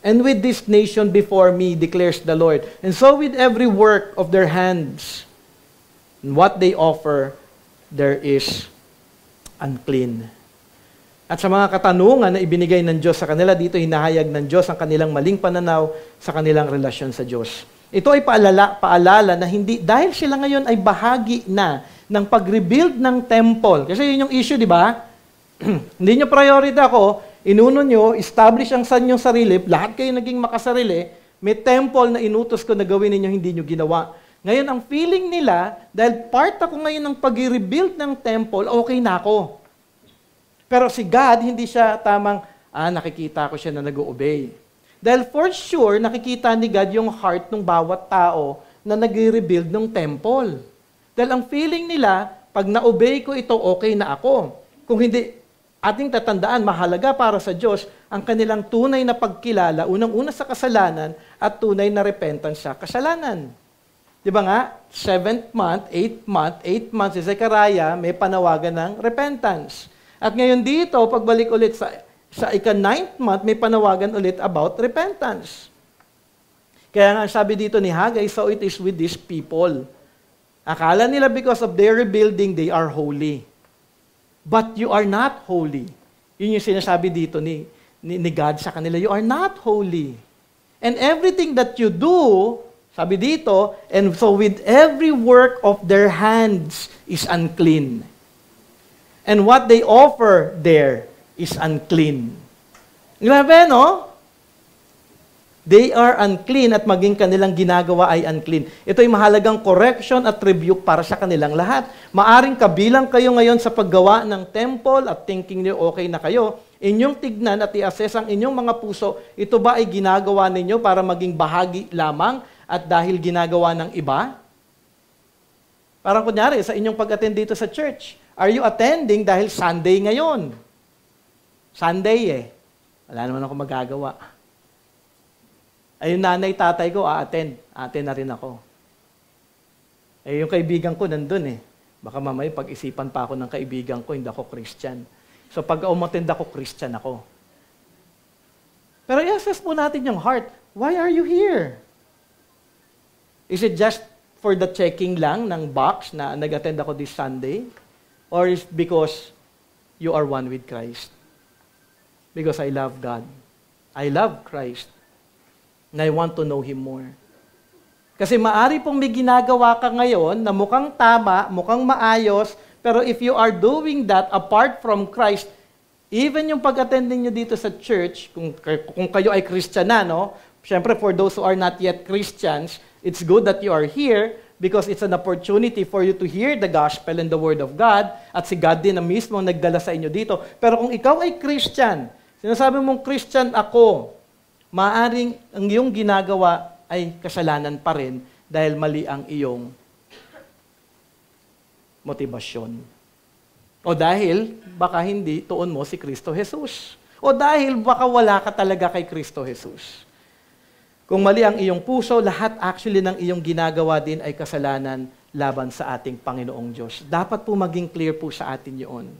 and with this nation before me, declares the Lord. And so with every work of their hands, and what they offer, there is unclean. At sa mga katanungan na ibinigay ng Diyos sa kanila, dito hinahayag ng Diyos ang kanilang maling pananaw sa kanilang relasyon sa Diyos. Ito ay paalala na hindi, dahil sila ngayon ay bahagi na ng pag-rebuild ng temple. Kasi yun yung issue, di ba? Hindi nyo priority ako, inuno nyo, establish ang sanyong sarili, lahat kayo naging makasarili, may temple na inutos ko na gawin ninyo, hindi nyo ginawa. Ngayon, ang feeling nila, dahil part ako ngayon ng pag-rebuild ng temple, okay na ako. Pero si God, hindi siya tamang, nakikita ko siya na nag-o-obey. Dahil for sure, nakikita ni God yung heart ng bawat tao na nag-rebuild ng temple. Dahil ang feeling nila, pag na-obey ko ito, okay na ako. Kung hindi, ating tatandaan, mahalaga para sa Diyos ang kanilang tunay na pagkilala, unang-una sa kasalanan, at tunay na repentance sa kasalanan. Di ba nga? 7th month, 8th month, si Zechariah may panawagan ng repentance. At ngayon dito, pagbalik ulit sa ika-9th month, may panawagan ulit about repentance. Kaya nga sabi dito ni Haggai, so it is with these people. Akala nila because of their rebuilding, they are holy. But you are not holy. Yun yung sinasabi dito ni God sa kanila. You are not holy. And everything that you do, sabi dito, and so with every work of their hands is unclean. And what they offer there is unclean. Grabe, no? They are unclean at maging kanilang ginagawa ay unclean. Ito ay mahalagang correction at rebuke para sa kanilang lahat. Maaring kabilang kayo ngayon sa paggawa ng temple at thinking niyo okay na kayo. Inyong tignan at i-assess ang inyong mga puso, ito ba ay ginagawa ninyo para maging bahagi lamang at dahil ginagawa ng iba? Parang kunyari, sa inyong pag-attend dito sa church, are you attending dahil Sunday ngayon? Sunday wala naman ako magagawa. Ay, yung nanay, tatay ko, attend na rin ako. Yung kaibigan ko nandun Baka mamaya pag-isipan pa ako ng kaibigan ko, hindi ako Christian. So pag umattend ako, Christian ako. Pero i-assess po natin yung heart. Why are you here? Is it just for the checking lang ng box na nag-attend ako this Sunday? Or is it because you are one with Christ? Because I love God. I love Christ. And I want to know Him more. Kasi maari pong may ginagawa ka ngayon na mukhang tama, mukhang maayos, Pero if you are doing that apart from Christ, even yung pag-attend ninyo dito sa church, kung kayo ay Christian na, no? Siyempre, for those who are not yet Christians, it's good that you are here because it's an opportunity for you to hear the gospel and the word of God, at si God din na mismo nagdala sa inyo dito. Pero kung ikaw ay Christian, sinasabi mong Christian ako, maaring ang iyong ginagawa ay kasalanan pa rin dahil mali ang iyong motivasyon. O dahil baka hindi tuon mo si Kristo Jesus. O dahil baka wala ka talaga kay Kristo Jesus. Kung mali ang iyong puso, lahat actually ng iyong ginagawa din ay kasalanan laban sa ating Panginoong Diyos. Dapat po maging clear po sa atin yun.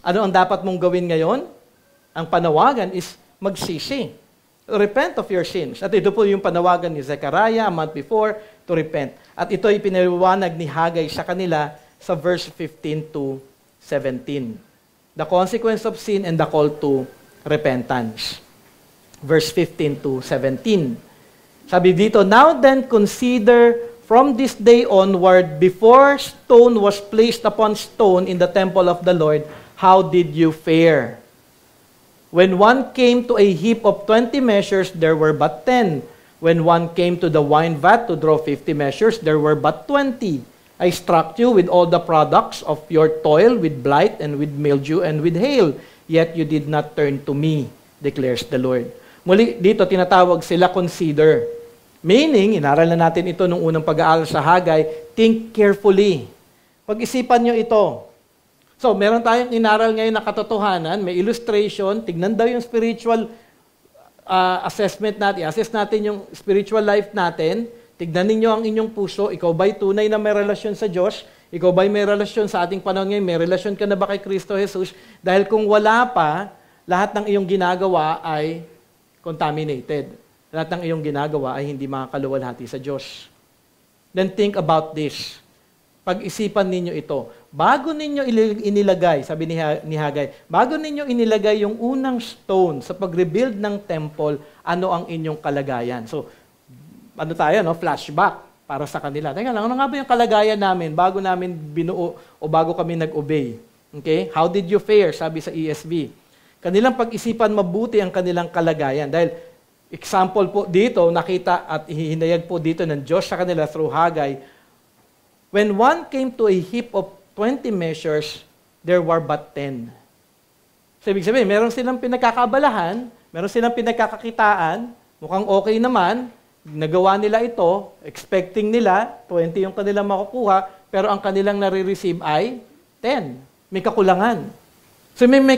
Ano ang dapat mong gawin ngayon? Ang panawagan is magsisi. Repent of your sins. At ito po yung panawagan ni Zechariah a month before to repent. At ito ay pinaliwanag ni Haggai sa kanila sa verse 15 to 17. The consequence of sin and the call to repentance. Verse 15 to 17. Sabi dito, "Now then consider from this day onward, before stone was placed upon stone in the temple of the Lord, how did you fare? When one came to a heap of 20 measures, there were but 10. When one came to the wine vat to draw 50 measures, there were but 20. I struck you with all the products of your toil, with blight and with mildew and with hail. Yet you did not turn to me, declares the Lord." Muli, dito tinatawag sila consider. Meaning, inaral na natin ito nung unang pag-aaral sa Haggai, think carefully. Pag-isipan nyo ito. So, meron tayong inaral ngayon na katotohanan, may illustration, tignan daw yung spiritual assessment natin, assess natin yung spiritual life natin, tignan ninyo ang inyong puso, ikaw ba'y tunay na may relasyon sa Diyos? Ikaw ba'y may relasyon sa ating panahon ngayon? May relasyon ka na ba kay Kristo Jesus? Dahil kung wala pa, lahat ng iyong ginagawa ay contaminated. Lahat ng iyong ginagawa ay hindi makakaluwalhati sa Diyos. Then think about this. Pag-isipan ninyo ito. Bago ninyo inilagay, sabi ni Haggai, bago ninyo inilagay yung unang stone sa pag-rebuild ng temple, ano ang inyong kalagayan? So, ano tayo, no? Flashback para sa kanila. Teka lang, ano nga ba yung kalagayan namin bago namin binuo o bago kami nag-obey? Okay? How did you fare? Sabi sa ESV. Kanilang pag-isipan mabuti ang kanilang kalagayan. Dahil, example po dito, nakita at hihinayag po dito ng Diyos sa kanila through Haggai, when one came to a heap of 20 measures, there were but 10. So, ibig sabihin, meron silang pinagkakabalahan, meron silang pinagkakakitaan, mukhang okay naman, nagawa nila ito, expecting nila, 20 yung kanilang makukuha, pero ang kanilang nare-receive ay 10. May kakulangan. So may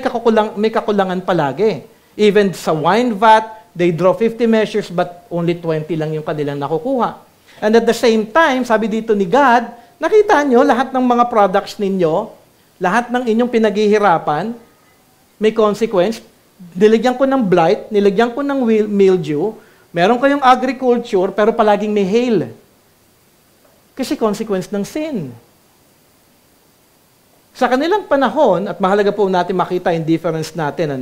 kakulangan palagi. Even sa wine vat, they draw 50 measures but only 20 lang yung kanilang nakukuha. And at the same time, sabi dito ni God, nakita nyo lahat ng mga products ninyo, lahat ng inyong pinaghihirapan, may consequence. Nilagyan ko ng blight, nilagyan ko ng mildew, meron kayong agriculture, pero palaging may hail. Kasi consequence ng sin. Sa kanilang panahon, at mahalaga po natin makita yung difference natin,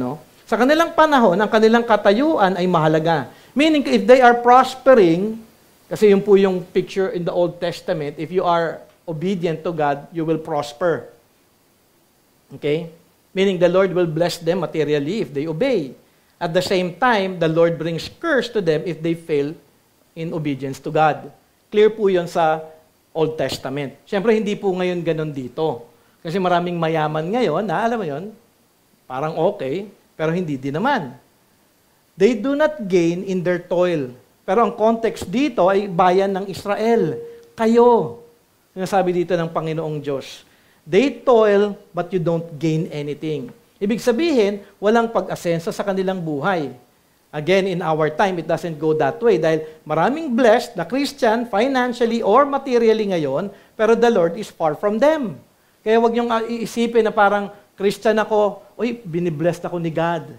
sa kanilang panahon, ang kanilang katayuan ay mahalaga. Meaning, if they are prospering, kasi yun po yung picture in the Old Testament, if you are obedient to God, you will prosper. Okay? Meaning, the Lord will bless them materially if they obey. At the same time, the Lord brings curse to them if they fail in obedience to God. Clear po yun sa Old Testament. Siyempre, hindi po ngayon ganun dito. Kasi maraming mayaman ngayon, alam mo yun, parang okay, pero hindi din naman. They do not gain in their toil. Pero ang context dito ay bayan ng Israel. Kayo. Sinasabi dito ng Panginoong Diyos. They toil, but you don't gain anything. Ibig sabihin, walang pag-asenso sa kanilang buhay. Again, in our time, it doesn't go that way. Dahil maraming blessed na Christian, financially or materially ngayon, pero the Lord is far from them. Kaya wag niyong iisipin na parang Christian ako, biniblessed ako ni God.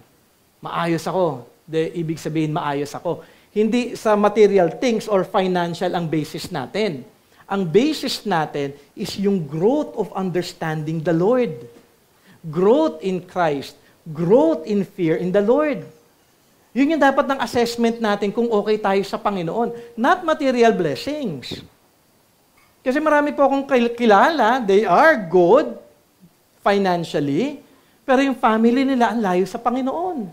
Maayos ako. Ibig sabihin, maayos ako. Hindi sa material things or financial ang basis natin. Ang basis natin is yung growth of understanding the Lord. Growth in Christ. Growth in fear in the Lord. Yun yung dapat ng assessment natin kung okay tayo sa Panginoon. Not material blessings. Kasi marami po akong kilala, they are good financially, pero yung family nila ang layo sa Panginoon.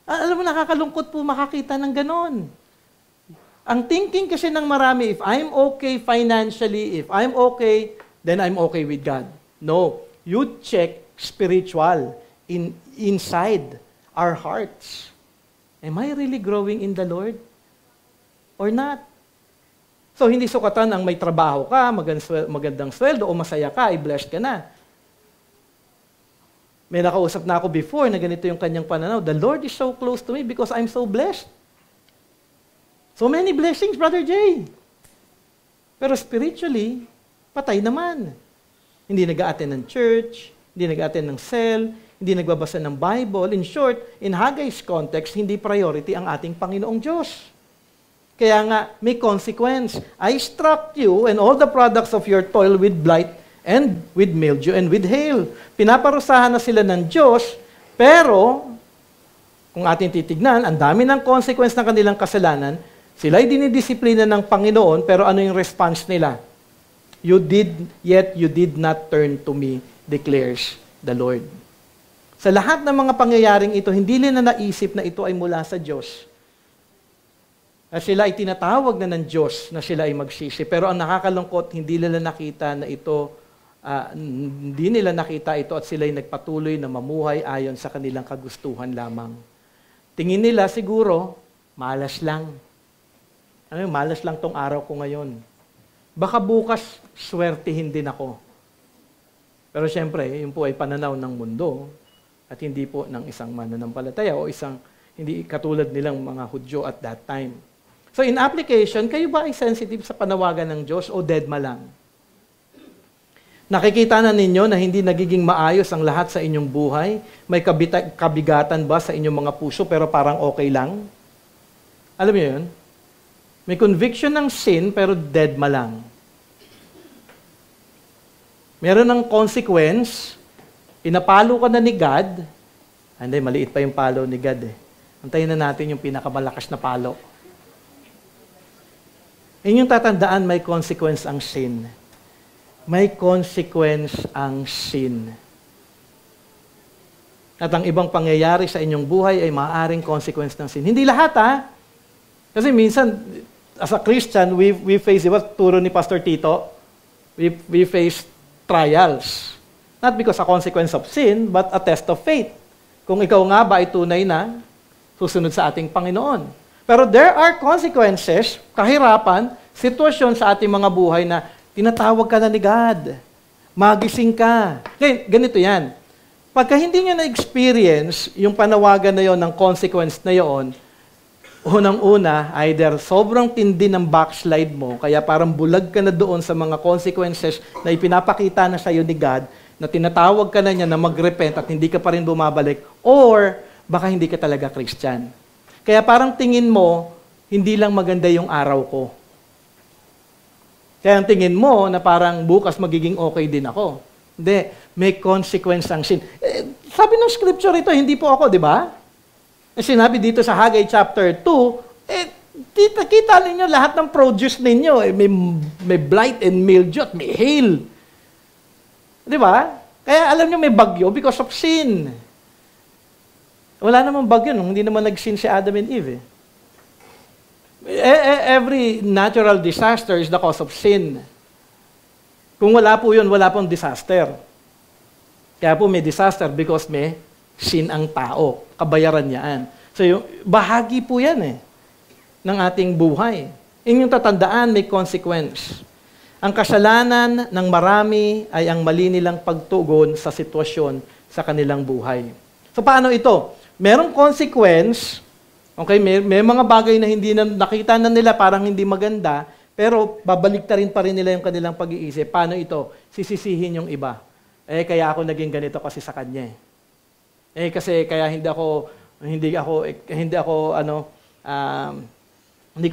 Alam mo, nakakalungkot po makakita ng ganon. Ang thinking kasi ng marami, if I'm okay financially, if I'm okay, then I'm okay with God. No, you check spiritual inside our hearts. Am I really growing in the Lord? Or not? So, hindi sukatan ang may trabaho ka, magandang sweldo, o masaya ka, i-blessed ka na. May nakausap na ako before na ganito yung kanyang pananaw. The Lord is so close to me because I'm so blessed. So many blessings, Brother Jay. Pero spiritually, patay naman. Hindi nag-a-attend ng church, hindi nag-a-attend ng cell, hindi nagbabasa ng Bible. In short, in Haggai's context, hindi priority ang ating Panginoong Diyos. Kaya nga, may consequence. I struck you and all the products of your toil with blight and with mildew and with hail. Pinaparusahan na sila ng Diyos, pero, kung ating titignan, ang dami ng consequence ng kanilang kasalanan, sila ay dinidisiplina ng Panginoon, pero ano yung response nila? Yet you did not turn to me, declares the Lord. Sa lahat ng mga pangyayaring ito, hindi nila naisip na ito ay mula sa Diyos. At sila ay tinatawag na ng Diyos na sila ay magsisi. Pero ang nakakalungkot, hindi nila nakita na ito, hindi nila nakita ito at sila ay nagpatuloy na mamuhay ayon sa kanilang kagustuhan lamang. Tingin nila siguro, malas lang. Ano yung malas lang tong araw ko ngayon. Baka bukas, swertihin din ako. Pero siyempre, yun po ay pananaw ng mundo at hindi po ng isang mananampalataya o isang hindi katulad nilang mga Hudyo at that time. So in application, kayo ba ay sensitive sa panawagan ng Diyos o deadma lang? Nakikita na ninyo na hindi nagiging maayos ang lahat sa inyong buhay? May kabigatan ba sa inyong mga puso pero parang okay lang? Alam niyo yun? May conviction ng sin pero deadma lang. Meron ng consequence, pinapalo ka na ni God, hindi, maliit pa yung palo ni God eh. Antayin na natin yung pinakamalakas na palo. Inyong tatandaan, may consequence ang sin. May consequence ang sin. At ang ibang pangyayari sa inyong buhay ay maaaring consequence ng sin. Hindi lahat Kasi minsan, as a Christian, we face, turo ni Pastor Tito, we face trials. Not because a consequence of sin, but a test of faith. Kung ikaw nga ba ay tunay na susunod sa ating Panginoon. Pero there are consequences, kahirapan, sitwasyon sa ating mga buhay na tinatawag ka na ni God. Magising ka. Okay, ganito yan. Pagka hindi nyo na-experience yung panawagan na yon ng consequence na yon, unang-una, either sobrang tindi ng backslide mo, kaya parang bulag ka na doon sa mga consequences na ipinapakita na sa'yo ni God, na tinatawag ka na niya na mag-repent at hindi ka pa rin bumabalik, or baka hindi ka talaga Christian. Kaya parang tingin mo, hindi lang maganda yung araw ko. Kaya ang tingin mo na parang bukas magiging okay din ako. Hindi, may consequence ang sin. Sabi ng scripture ito, hindi po ako, di ba? Sinabi dito sa Haggai chapter 2, kita ninyo lahat ng produce ninyo. May blight and mildew at may hail. Di ba? Kaya alam nyo may bagyo because of sin. Wala namang bagyo nung hindi naman nag-sin si Adam and Eve. Every natural disaster is the cause of sin. Kung wala po yun, wala pong disaster. Kaya po may disaster because may sin ang tao. Kabayaran niyaan. So yung bahagi po yan ng ating buhay. Inyong tatandaan, may consequence. Ang kasalanan ng marami ay ang mali nilang pagtugon sa sitwasyon sa kanilang buhay. So paano ito? Merong consequence, okay, may mga bagay na hindi na nakita na nila parang hindi maganda, pero babaliktarin pa rin nila yung kanilang pag-iisip. Paano ito? Sisisihin yung iba. Kaya ako naging ganito kasi sa kanya. Kasi kaya hindi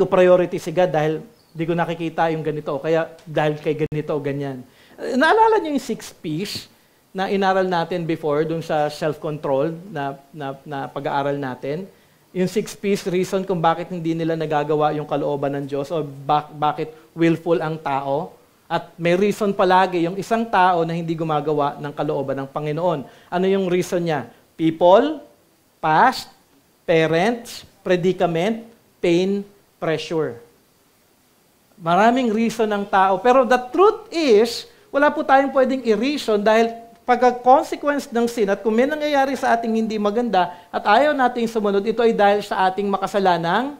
ko priority si God dahil hindi ko nakikita yung ganito. Kaya dahil kay ganito o ganyan. Naalala niyo yung 6 P's na inaral natin before dun sa self-control na pag-aaral natin? Yung 6 P's reason kung bakit hindi nila nagagawa yung kalooban ng Diyos o bakit willful ang tao. At may reason palagi yung isang tao na hindi gumagawa ng kalooban ng Panginoon. Ano yung reason niya? People, past, parents, predicament, pain, pressure. Maraming reason ng tao. Pero the truth is, wala po tayong pwedeng i-reason dahil pagka-consequence ng sin at kung may nangyayari sa ating hindi maganda at ayaw nating sumunod, ito ay dahil sa ating makasalanang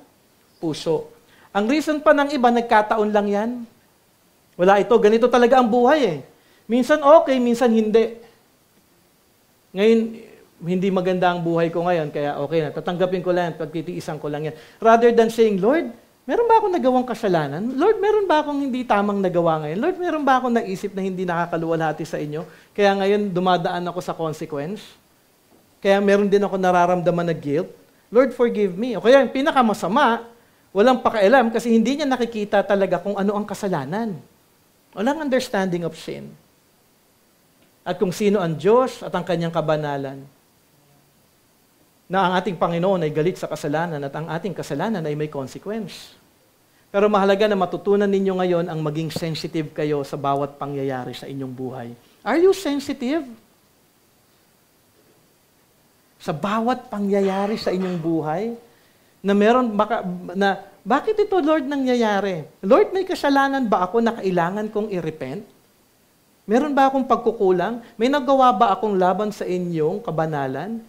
puso. Ang reason pa ng iba, nagkataon lang yan. Wala ito, ganito talaga ang buhay eh. Minsan okay, minsan hindi. Ngayon, hindi maganda ang buhay ko ngayon, kaya okay na, tatanggapin ko lang, pagtitiisan ko lang yan. Rather than saying, Lord, meron ba akong nagawang kasalanan? Lord, meron ba akong hindi tamang nagawa ngayon? Lord, meron ba akong naisip na hindi nakakaluwalhati sa inyo? Kaya ngayon, dumadaan ako sa consequence. Kaya meron din ako nararamdaman na guilt. Lord, forgive me. O kaya, yung pinakamasama, walang pakialam kasi hindi niya nakikita talaga kung ano ang kasalanan. Walang understanding of sin. At kung sino ang Diyos at ang kanyang kabanalan. Na ang ating Panginoon ay galit sa kasalanan at ang ating kasalanan ay may consequence. Pero mahalaga na matutunan ninyo ngayon ang maging sensitive kayo sa bawat pangyayari sa inyong buhay. Are you sensitive? Sa bawat pangyayari sa inyong buhay? Na meron, bakit ito, Lord, nangyayari? Lord, may kasalanan ba ako na kailangan kong i-repent? Meron ba akong pagkukulang? May nagawa ba akong laban sa inyong kabanalan?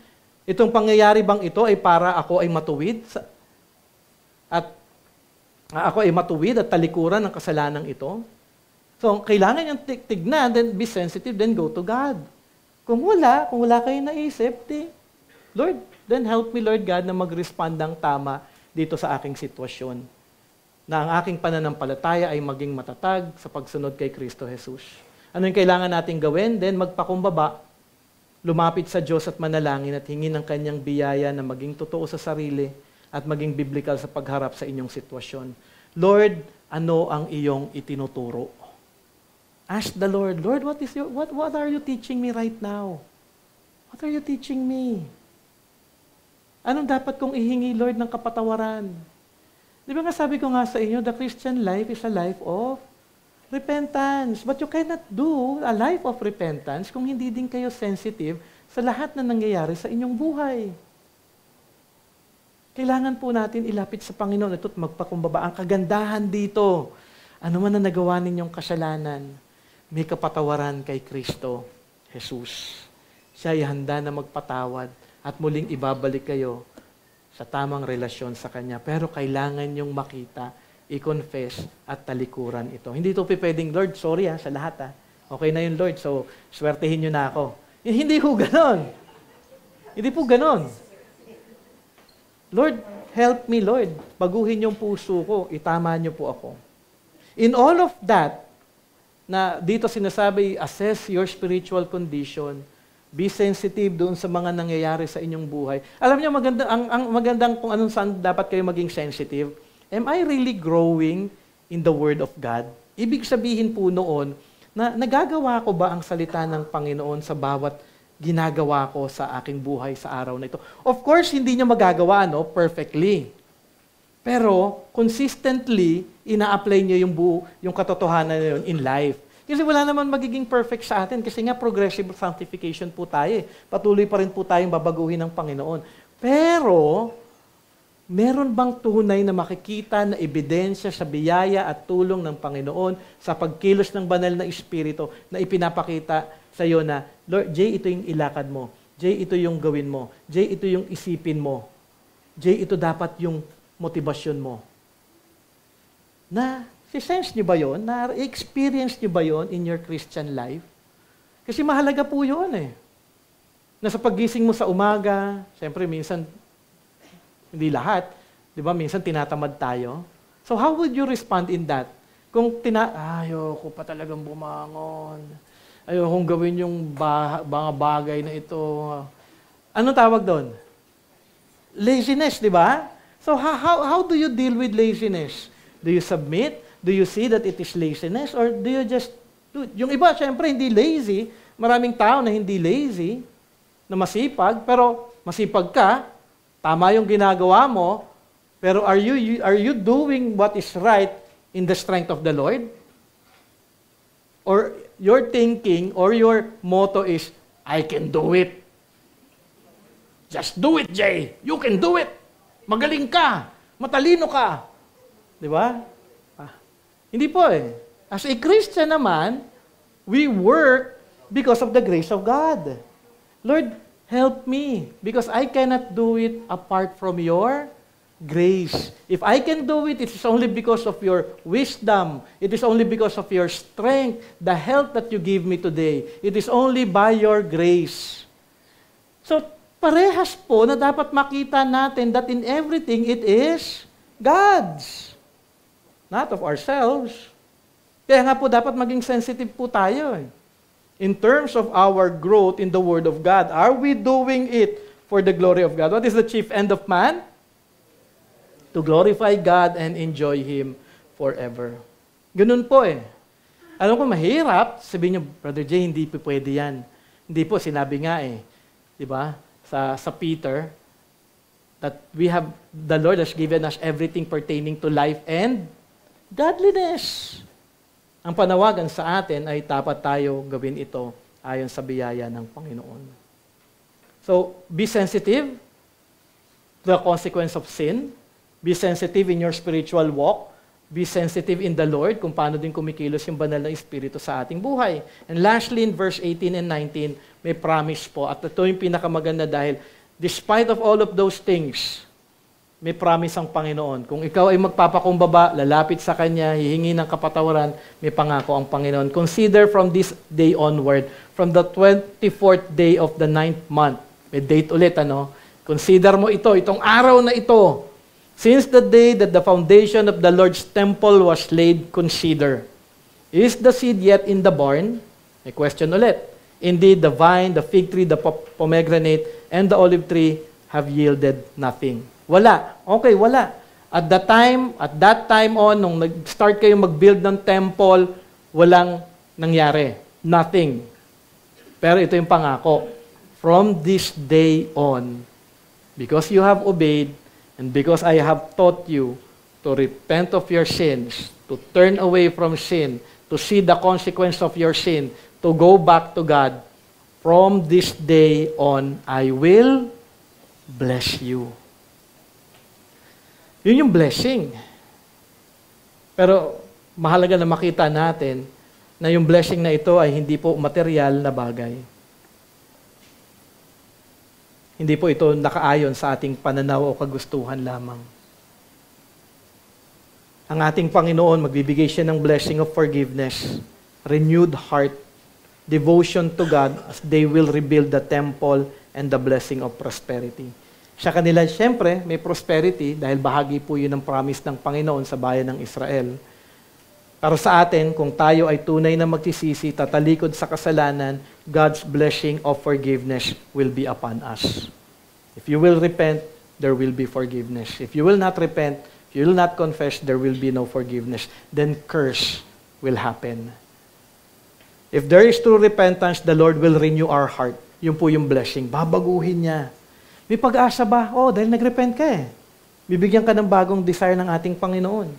Itong pangyayari bang ito ay para ako ay matuwid? At ako ay matuwid at talikuran ng kasalanan ito? So, kailangan yung tignan, then be sensitive, then go to God. Kung wala kayong naisip, Lord, then help me, Lord God, na mag-respond ng tama dito sa aking sitwasyon. Na ang aking pananampalataya ay maging matatag sa pagsunod kay Kristo Jesus. Ano yung kailangan natin gawin? Then magpakumbaba, lumapit sa Diyos at manalangin at hingin ng kanyang biyaya na maging totoo sa sarili at maging biblical sa pagharap sa inyong sitwasyon. Lord, ano ang iyong itinuturo? Ask the Lord, Lord, what are you teaching me right now? What are you teaching me? Anong dapat kong ihingi, Lord, ng kapatawaran? Di ba nga sabi ko nga sa inyo, the Christian life is a life of repentance. But you cannot do a life of repentance kung hindi din kayo sensitive sa lahat na nangyayari sa inyong buhay. Kailangan po natin ilapit sa Panginoon ito at magpakumbaba. Ang kagandahan dito, ano man na nagawa ninyong kasalanan, may kapatawaran kay Kristo Jesus. Siya ay handa na magpatawad at muling ibabalik kayo sa tamang relasyon sa Kanya. Pero kailangan nyong makita, i-confess at talikuran ito. Hindi ito pwedeng, Lord, sorry sa lahat Okay na yun, Lord, so swertehin nyo na ako. Hindi po ganon. Hindi po ganon. Lord, help me, Lord. Baguhin yung puso ko. Itama niyo po ako. In all of that, na dito sinasabi, assess your spiritual condition. Be sensitive doon sa mga nangyayari sa inyong buhay. Alam niyo, ang magandang kung anong saan dapat kayo maging sensitive. Am I really growing in the Word of God? Ibig sabihin po noon, na nagagawa ko ba ang salita ng Panginoon sa bawat ginagawa ko sa aking buhay sa araw na ito? Of course, hindi niya magagawa perfectly. Pero, consistently, ina-apply niyo yung katotohanan na yun in life. Kasi wala naman magiging perfect sa atin kasi nga progressive sanctification po tayo. Patuloy pa rin po tayong babaguhin ng Panginoon. Pero, meron bang tunay na makikita na ebidensya sa biyaya at tulong ng Panginoon sa pagkilos ng banal na Espiritu na ipinapakita sa iyo na, Lord, Jay, ito yung ilakad mo. Jay, ito yung gawin mo. Jay, ito yung isipin mo. Jay, ito dapat yung motivasyon mo. Na, sense niyo ba yun? Na-experience niyo ba yun in your Christian life? Kasi mahalaga po yun Na sa paggising mo sa umaga, siyempre minsan, hindi lahat, di ba? Minsan tinatamad tayo. So how would you respond in that? Kung ayoko pa talagang bumangon. Ayokong gawin yung mga bagay na ito. Anong tawag doon? Laziness, di ba? So how do you deal with laziness? Do you submit? Do you see that it is laziness? Or do you just do it? Yung iba, syempre, hindi lazy. Maraming tao na hindi lazy, na masipag, pero masipag ka, Tama yung ginagawa mo, pero are you doing what is right in the strength of the Lord? Or your thinking or your motto is, I can do it. Just do it, Jay. You can do it. Magaling ka. Matalino ka. Di ba? Hindi po eh. As a Christian naman, we work because of the grace of God. Lord, help me because I cannot do it apart from your grace. If I can do it, it is only because of your wisdom. It is only because of your strength, the health that you give me today. It is only by your grace. So, parehas po na dapat makita natin that in everything it is God's. Not of ourselves. Kaya nga po dapat maging sensitive po tayo. In terms of our growth in the Word of God, are we doing it for the glory of God? What is the chief end of man? To glorify God and enjoy Him forever. Ganun po eh. Alam ko mahirap, sabihin niyo, Brother Jay, hindi po pwede yan. Hindi po, sinabi nga eh. Diba? Sa Peter, that the Lord has given us everything pertaining to life and godliness. Ang panawagan sa atin ay dapat tayo gawin ito ayon sa biyaya ng Panginoon. So, be sensitive to the consequence of sin. Be sensitive in your spiritual walk. Be sensitive in the Lord kung paano din kumikilos yung banal na Espiritu sa ating buhay. And lastly, in verse 18 and 19, may promise po. At ito yung pinakamaganda dahil despite of all of those things, may promise ang Panginoon. Kung ikaw ay magpapakumbaba, lalapit sa Kanya, hihingi ng kapatawaran, may pangako ang Panginoon. Consider from this day onward, from the 24th day of the 9th month. May date ulit, ano? Consider mo ito, itong araw na ito. Since the day that the foundation of the Lord's temple was laid, consider. Is the seed yet in the barn? May question ulit. Indeed, the vine, the fig tree, the pomegranate, and the olive tree have yielded nothing. Wala. Okay, wala. At that time on, nung nag-start kayo mag-build ng temple, walang nangyari. Nothing. Pero ito yung pangako. From this day on, because you have obeyed, and because I have taught you to repent of your sins, to turn away from sin, to see the consequence of your sin, to go back to God, from this day on, I will bless you. Yun yung blessing. Pero mahalaga na makita natin na yung blessing na ito ay hindi po material na bagay. Hindi po ito nakaayon sa ating pananaw o kagustuhan lamang. Ang ating Panginoon, magbibigay siya ng blessing of forgiveness, renewed heart, devotion to God as they will rebuild the temple and the blessing of prosperity. Sa kanila, siyempre, may prosperity dahil bahagi po yun ng promise ng Panginoon sa bayan ng Israel. Pero sa atin, kung tayo ay tunay na magsisisi, tatalikod sa kasalanan, God's blessing of forgiveness will be upon us. If you will repent, there will be forgiveness. If you will not repent, if you will not confess, there will be no forgiveness. Then curse will happen. If there is true repentance, the Lord will renew our heart. Yun po yung blessing. Babaguhin niya. May pag-asa ba? Oh, dahil nag-repent ka eh. Bibigyan ka ng bagong desire ng ating Panginoon.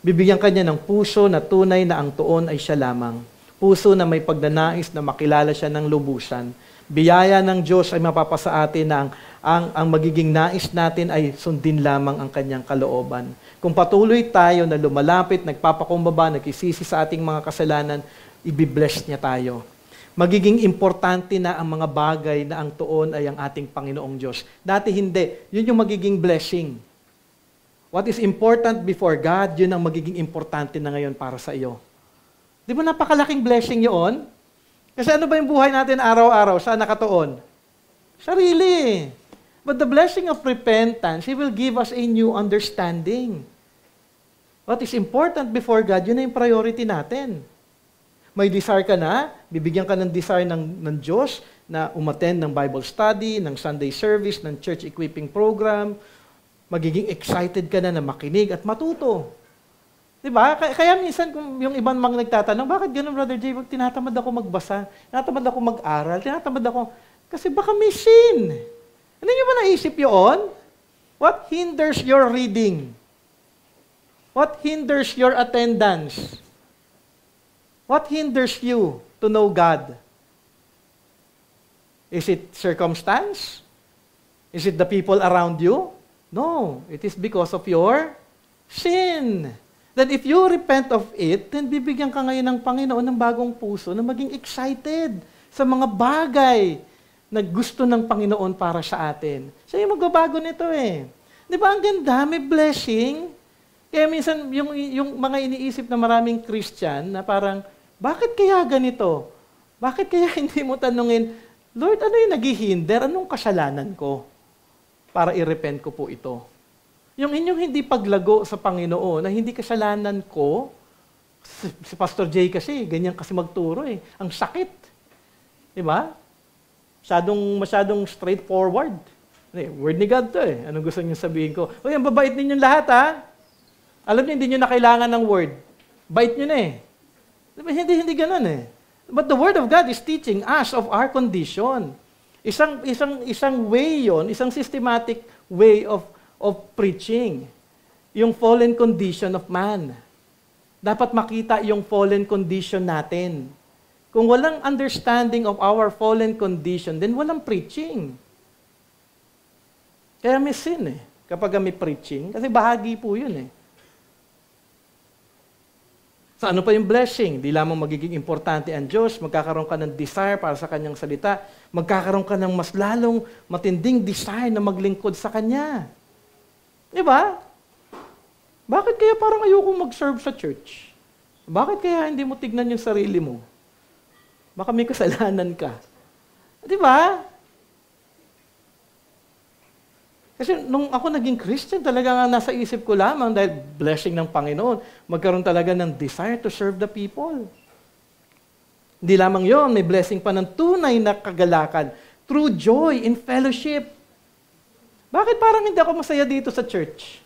Bibigyan ka niya ng puso na tunay na ang tuon ay siya lamang. Puso na may pagnanais na makilala siya ng lubusan. Biyaya ng Diyos ay mapapasa atin na ang magiging nais natin ay sundin lamang ang kanyang kalooban. Kung patuloy tayo na lumalapit, nagpapakumbaba, nagkisisi sa ating mga kasalanan, ibibless niya tayo. Magiging importante na ang mga bagay na ang tuon ay ang ating Panginoong Diyos. Dati hindi. Yun yung magiging blessing. What is important before God, yun ang magiging importante na ngayon para sa iyo. Di ba napakalaking blessing yun? Kasi ano ba yung buhay natin araw-araw? Saan nakatuon? Sarili. But the blessing of repentance, He will give us a new understanding. What is important before God, yun na yung priority natin. May desire ka na, bibigyan ka ng desire ng Diyos na umattend ng Bible study, ng Sunday service, ng church equipping program. Magiging excited ka na makinig at matuto. Diba? Kaya minsan kung yung ibang mga nagtatanong, bakit ganun, Brother Jay? Tinatamad ako magbasa, tinatamad ako mag-aral, tinatamad ako, kasi baka may sin. Hindi niyo ba naisip yun? What hinders your reading? What hinders your attendance? What hinders you to know God? Is it circumstance? Is it the people around you? No, it is because of your sin. That if you repent of it, then bibigyan ka ngayon ng Panginoon ng bagong puso na maging excited sa mga bagay na gusto ng Panginoon para sa atin. Siya yung magbabago nito eh. Di ba ang ganda? May blessing. Kaya minsan yung mga iniisip na maraming Christian na parang, bakit kaya ganito? Bakit kaya hindi mo tanungin, Lord, ano yung naghihinder? Anong kasalanan ko para i-repent ko po ito? Yung inyong hindi paglago sa Panginoon, na hindi kasalanan ko, si Pastor Jay kasi, ganyan kasi magturo eh. Ang sakit. Di ba? Masyadong straightforward. Word ni God to eh. Anong gusto niyo sabihin ko? Uy, ang babait ninyong lahat ha. Alam niyo, hindi niyo na kailangan ng word. Bait niyo na eh. Diba? Hindi ganun eh. But the Word of God is teaching us of our condition. Isang way yon, isang systematic way of preaching. Yung fallen condition of man. Dapat makita yung fallen condition natin. Kung walang understanding of our fallen condition, then walang preaching. Kaya may sin eh, kapag may preaching. Kasi bahagi po yun eh. Sa ano pa yung blessing? Di lamang magiging importante ang Diyos, magkakaroon ka ng desire para sa Kanyang salita, magkakaroon ka ng mas lalong matinding desire na maglingkod sa Kanya. Di ba? Bakit kaya parang ayoko mag-serve sa church? Bakit kaya hindi mo tignan yung sarili mo? Baka may kasalanan ka. Di ba? Kasi nung ako naging Christian, talaga nga nasa isip ko lamang dahil blessing ng Panginoon, magkaroon talaga ng desire to serve the people. Hindi lamang yon, may blessing pa ng tunay na kagalakan, true joy in fellowship. Bakit parang hindi ako masaya dito sa church?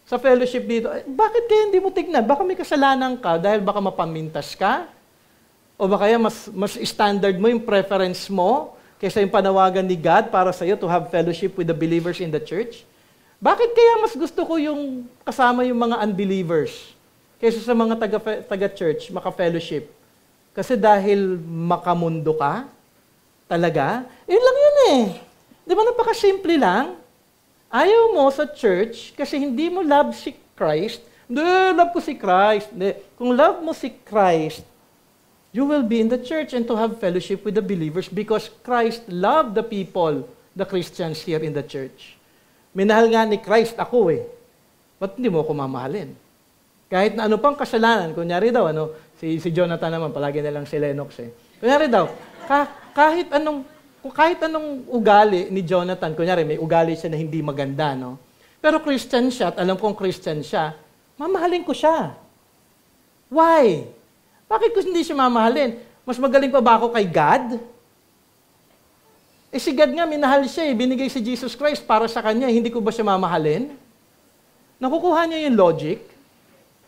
Sa fellowship dito, bakit kaya hindi mo tignan? Baka may kasalanan ka dahil baka mapamintas ka? O baka kaya mas standard mo yung preference mo kaysa yung panawagan ni God para sa iyo to have fellowship with the believers in the church? Bakit kaya mas gusto ko yung kasama yung mga unbelievers kaysa sa mga taga-church, maka-fellowship? Kasi dahil makamundo ka, talaga, yun lang yun eh. Di ba napaka-simple lang? Ayaw mo sa church kasi hindi mo love si Christ. Hindi, love ko si Christ. Hindi. Kung love mo si Christ, you will be in the church and to have fellowship with the believers because Christ loved the people, the Christians here in the church. Minahal nga ni Christ ako eh. Ba't hindi mo ako mamahalin? Kahit na ano pang kasalanan, kunyari daw, si Jonathan naman, palagi na lang si Lennox eh. Kunyari daw, kahit anong ugali ni Jonathan, kunyari may ugali siya na hindi maganda, no? Pero Christian siya, at alam kong Christian siya, mamahalin ko siya. Why? Bakit ko hindi siya mamahalin? Mas magaling pa ba ako kay God? Eh si God nga, minahal siya eh. Binigay si Jesus Christ para sa kanya. Hindi ko ba siya mamahalin? Nakukuha niyo yung logic?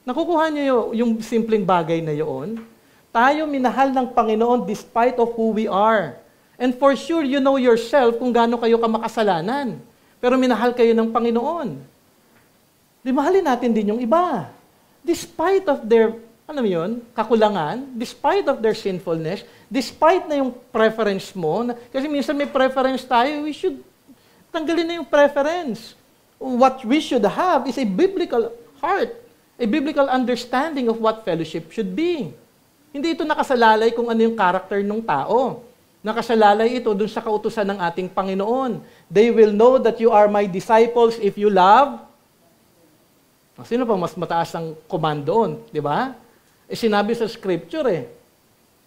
Nakukuha niyo yung simpleng bagay na yun? Tayo minahal ng Panginoon despite of who we are. And for sure, you know yourself kung gaano kayo kamakasalanan. Pero minahal kayo ng Panginoon. Di mahalin natin din yung iba. Despite of their kakulangan, despite of their sinfulness, despite na yung preference mo, kasi minsan may preference tayo, we should tanggalin na yung preference. What we should have is a biblical heart, a biblical understanding of what fellowship should be. Hindi ito nakasalalay kung ano yung character ng tao. Nakasalalay ito dun sa kautusan ng ating Panginoon. They will know that you are my disciples if you love. Sino pa mas mataas ang command doon? Di ba? Sinabi sa scripture eh.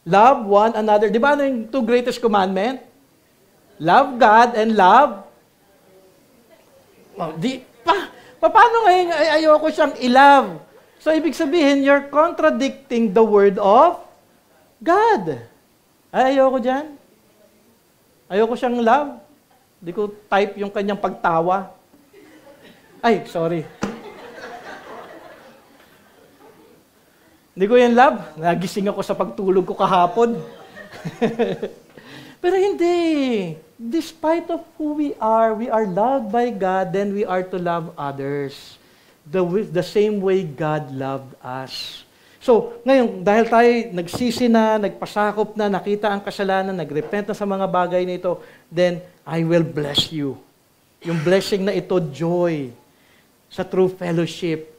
Love one another. Di ba ano yung two greatest commandment? Love God and love. Paano ngayon ayoko siyang i-love? So ibig sabihin, you're contradicting the word of God. Ayoko dyan. Ayoko siyang love. Di ko type yung kanyang pagtawa. Ay, sorry. Hindi ko yan love. Nagising ako sa pagtulog ko kahapon. Pero hindi. despite of who we are loved by God, then we are to love others the same way God loved us. So, ngayon, dahil tayo nagsisi na, nagpasakop na, nakita ang kasalanan, nagrepent na sa mga bagay na ito, then I will bless you. Yung blessing na ito, joy sa true fellowship.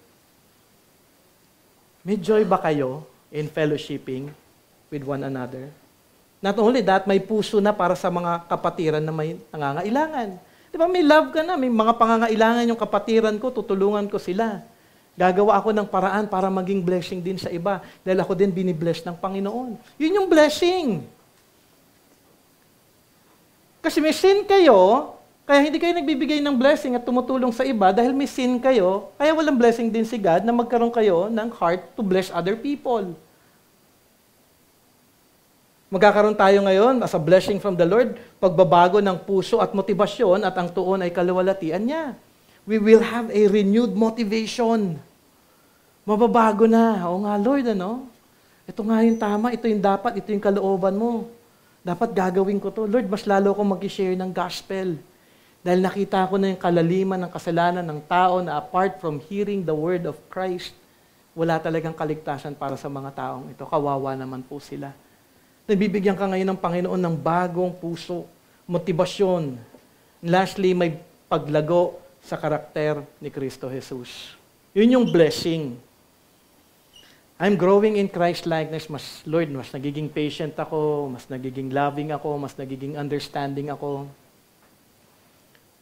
May joy ba kayo in fellowshipping with one another? Not only that, may puso na para sa mga kapatiran na may nangangailangan. Di ba, may love ka na, may mga pangangailangan yung kapatiran ko, tutulungan ko sila. Gagawa ako ng paraan para maging blessing din sa iba. Dahil ako din binibless ng Panginoon. Yun yung blessing. Kasi may sin kayo, kaya hindi kayo nagbibigay ng blessing at tumutulong sa iba dahil may sin kayo, kaya walang blessing din si God na magkaroon kayo ng heart to bless other people. Magkakaroon tayo ngayon as a blessing from the Lord, pagbabago ng puso at motibasyon at ang tuon ay kaluwalhatian niya. We will have a renewed motivation. Mababago na. O nga, Lord, ano? Ito nga yung tama, ito yung dapat, ito yung kalooban mo. Dapat gagawin ko to. Lord, mas lalo akong mag-share ng gospel. Dahil nakita ko na yung kalaliman ng kasalanan ng tao na apart from hearing the word of Christ, wala talagang kaligtasan para sa mga taong ito. Kawawa naman po sila. Nabibigyan ka ngayon ng Panginoon ng bagong puso, motibasyon. Lastly, may paglago sa karakter ni Kristo Jesus. Yun yung blessing. I'm growing in Christ-likeness. Lord, mas nagiging patient ako, mas nagiging loving ako, mas nagiging understanding ako,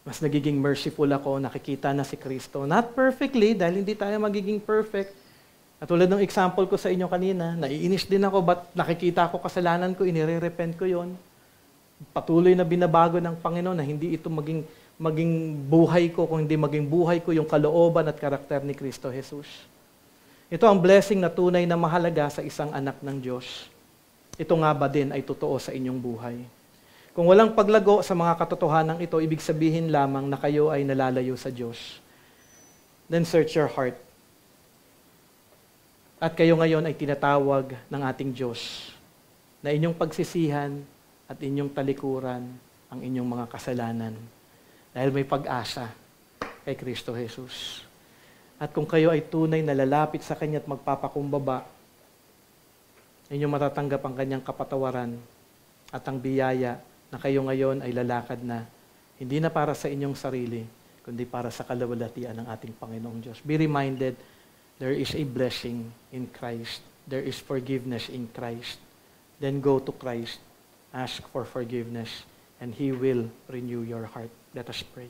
mas nagiging merciful ako, nakikita na si Kristo. Not perfectly, dahil hindi tayo magiging perfect. At tulad ng example ko sa inyo kanina, naiinis din ako, ba't nakikita ko kasalanan ko, inire-repent ko yon. Patuloy na binabago ng Panginoon na hindi ito maging buhay ko, kung hindi maging buhay ko yung kalooban at karakter ni Kristo Jesus. Ito ang blessing na tunay na mahalaga sa isang anak ng Diyos. Ito nga ba din ay totoo sa inyong buhay? Kung walang paglago sa mga katotohanan ito, ibig sabihin lamang na kayo ay nalalayo sa Diyos. Then search your heart. At kayo ngayon ay tinatawag ng ating Diyos na inyong pagsisihan at inyong talikuran ang inyong mga kasalanan. Dahil may pag-asa kay Kristo Jesus. At kung kayo ay tunay na lalapit sa Kanya at magpapakumbaba, inyong matatanggap ang Kanyang kapatawaran at ang biyaya na kayo ngayon ay lalakad na hindi na para sa inyong sarili, kundi para sa kaluwalhatian ng ating Panginoong Diyos. Be reminded, there is a blessing in Christ. There is forgiveness in Christ. Then go to Christ, ask for forgiveness, and He will renew your heart. Let us pray.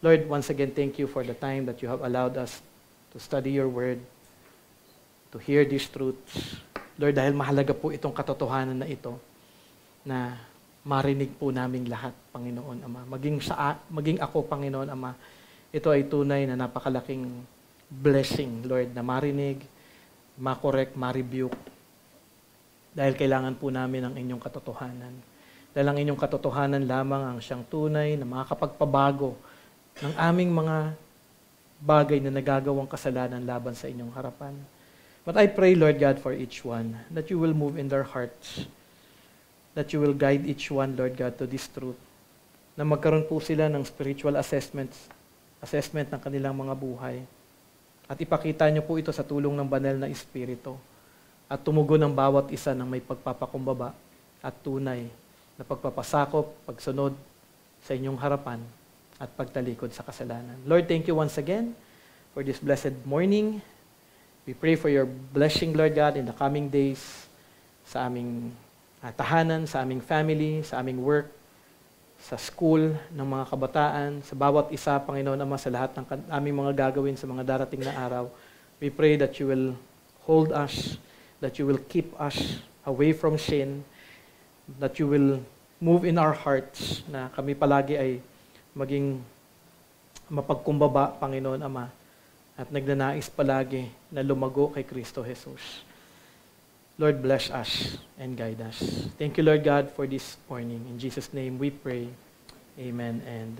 Lord, once again, thank you for the time that you have allowed us to study your word, to hear these truths. Lord, dahil mahalaga po itong katotohanan na ito, na marinig po naming lahat, Panginoon Ama. Maging ako, Panginoon Ama, ito ay tunay na napakalaking blessing, Lord, na marinig, makorek, ma-rebuke. Dahil kailangan po namin ang inyong katotohanan. Dahil ang inyong katotohanan lamang ang siyang tunay na makakapagpabago ng aming mga bagay na nagagawang kasalanan laban sa inyong harapan. But I pray, Lord God, for each one, that you will move in their hearts, that you will guide each one, Lord God, to this truth, na magkaroon po sila ng spiritual assessment ng kanilang mga buhay. At ipakita niyo po ito sa tulong ng banal na Espiritu at tumugon ng bawat isa ng may pagpapakumbaba at tunay na pagpapasakop, pagsunod sa inyong harapan at pagtalikod sa kasalanan. Lord, thank you once again for this blessed morning. We pray for your blessing, Lord God, in the coming days sa aming tahanan, sa aming family, sa aming work, sa school ng mga kabataan, sa bawat isa, Panginoon Ama, sa lahat ng aming mga gagawin sa mga darating na araw. We pray that you will hold us, that you will keep us away from sin, that you will move in our hearts, na kami palagi ay maging mapagkumbaba, Panginoon Ama, at nagnanais palagi na lumago kay Kristo Jesus. Lord, bless us and guide us. Thank you, Lord God, for this morning. In Jesus' name we pray. Amen and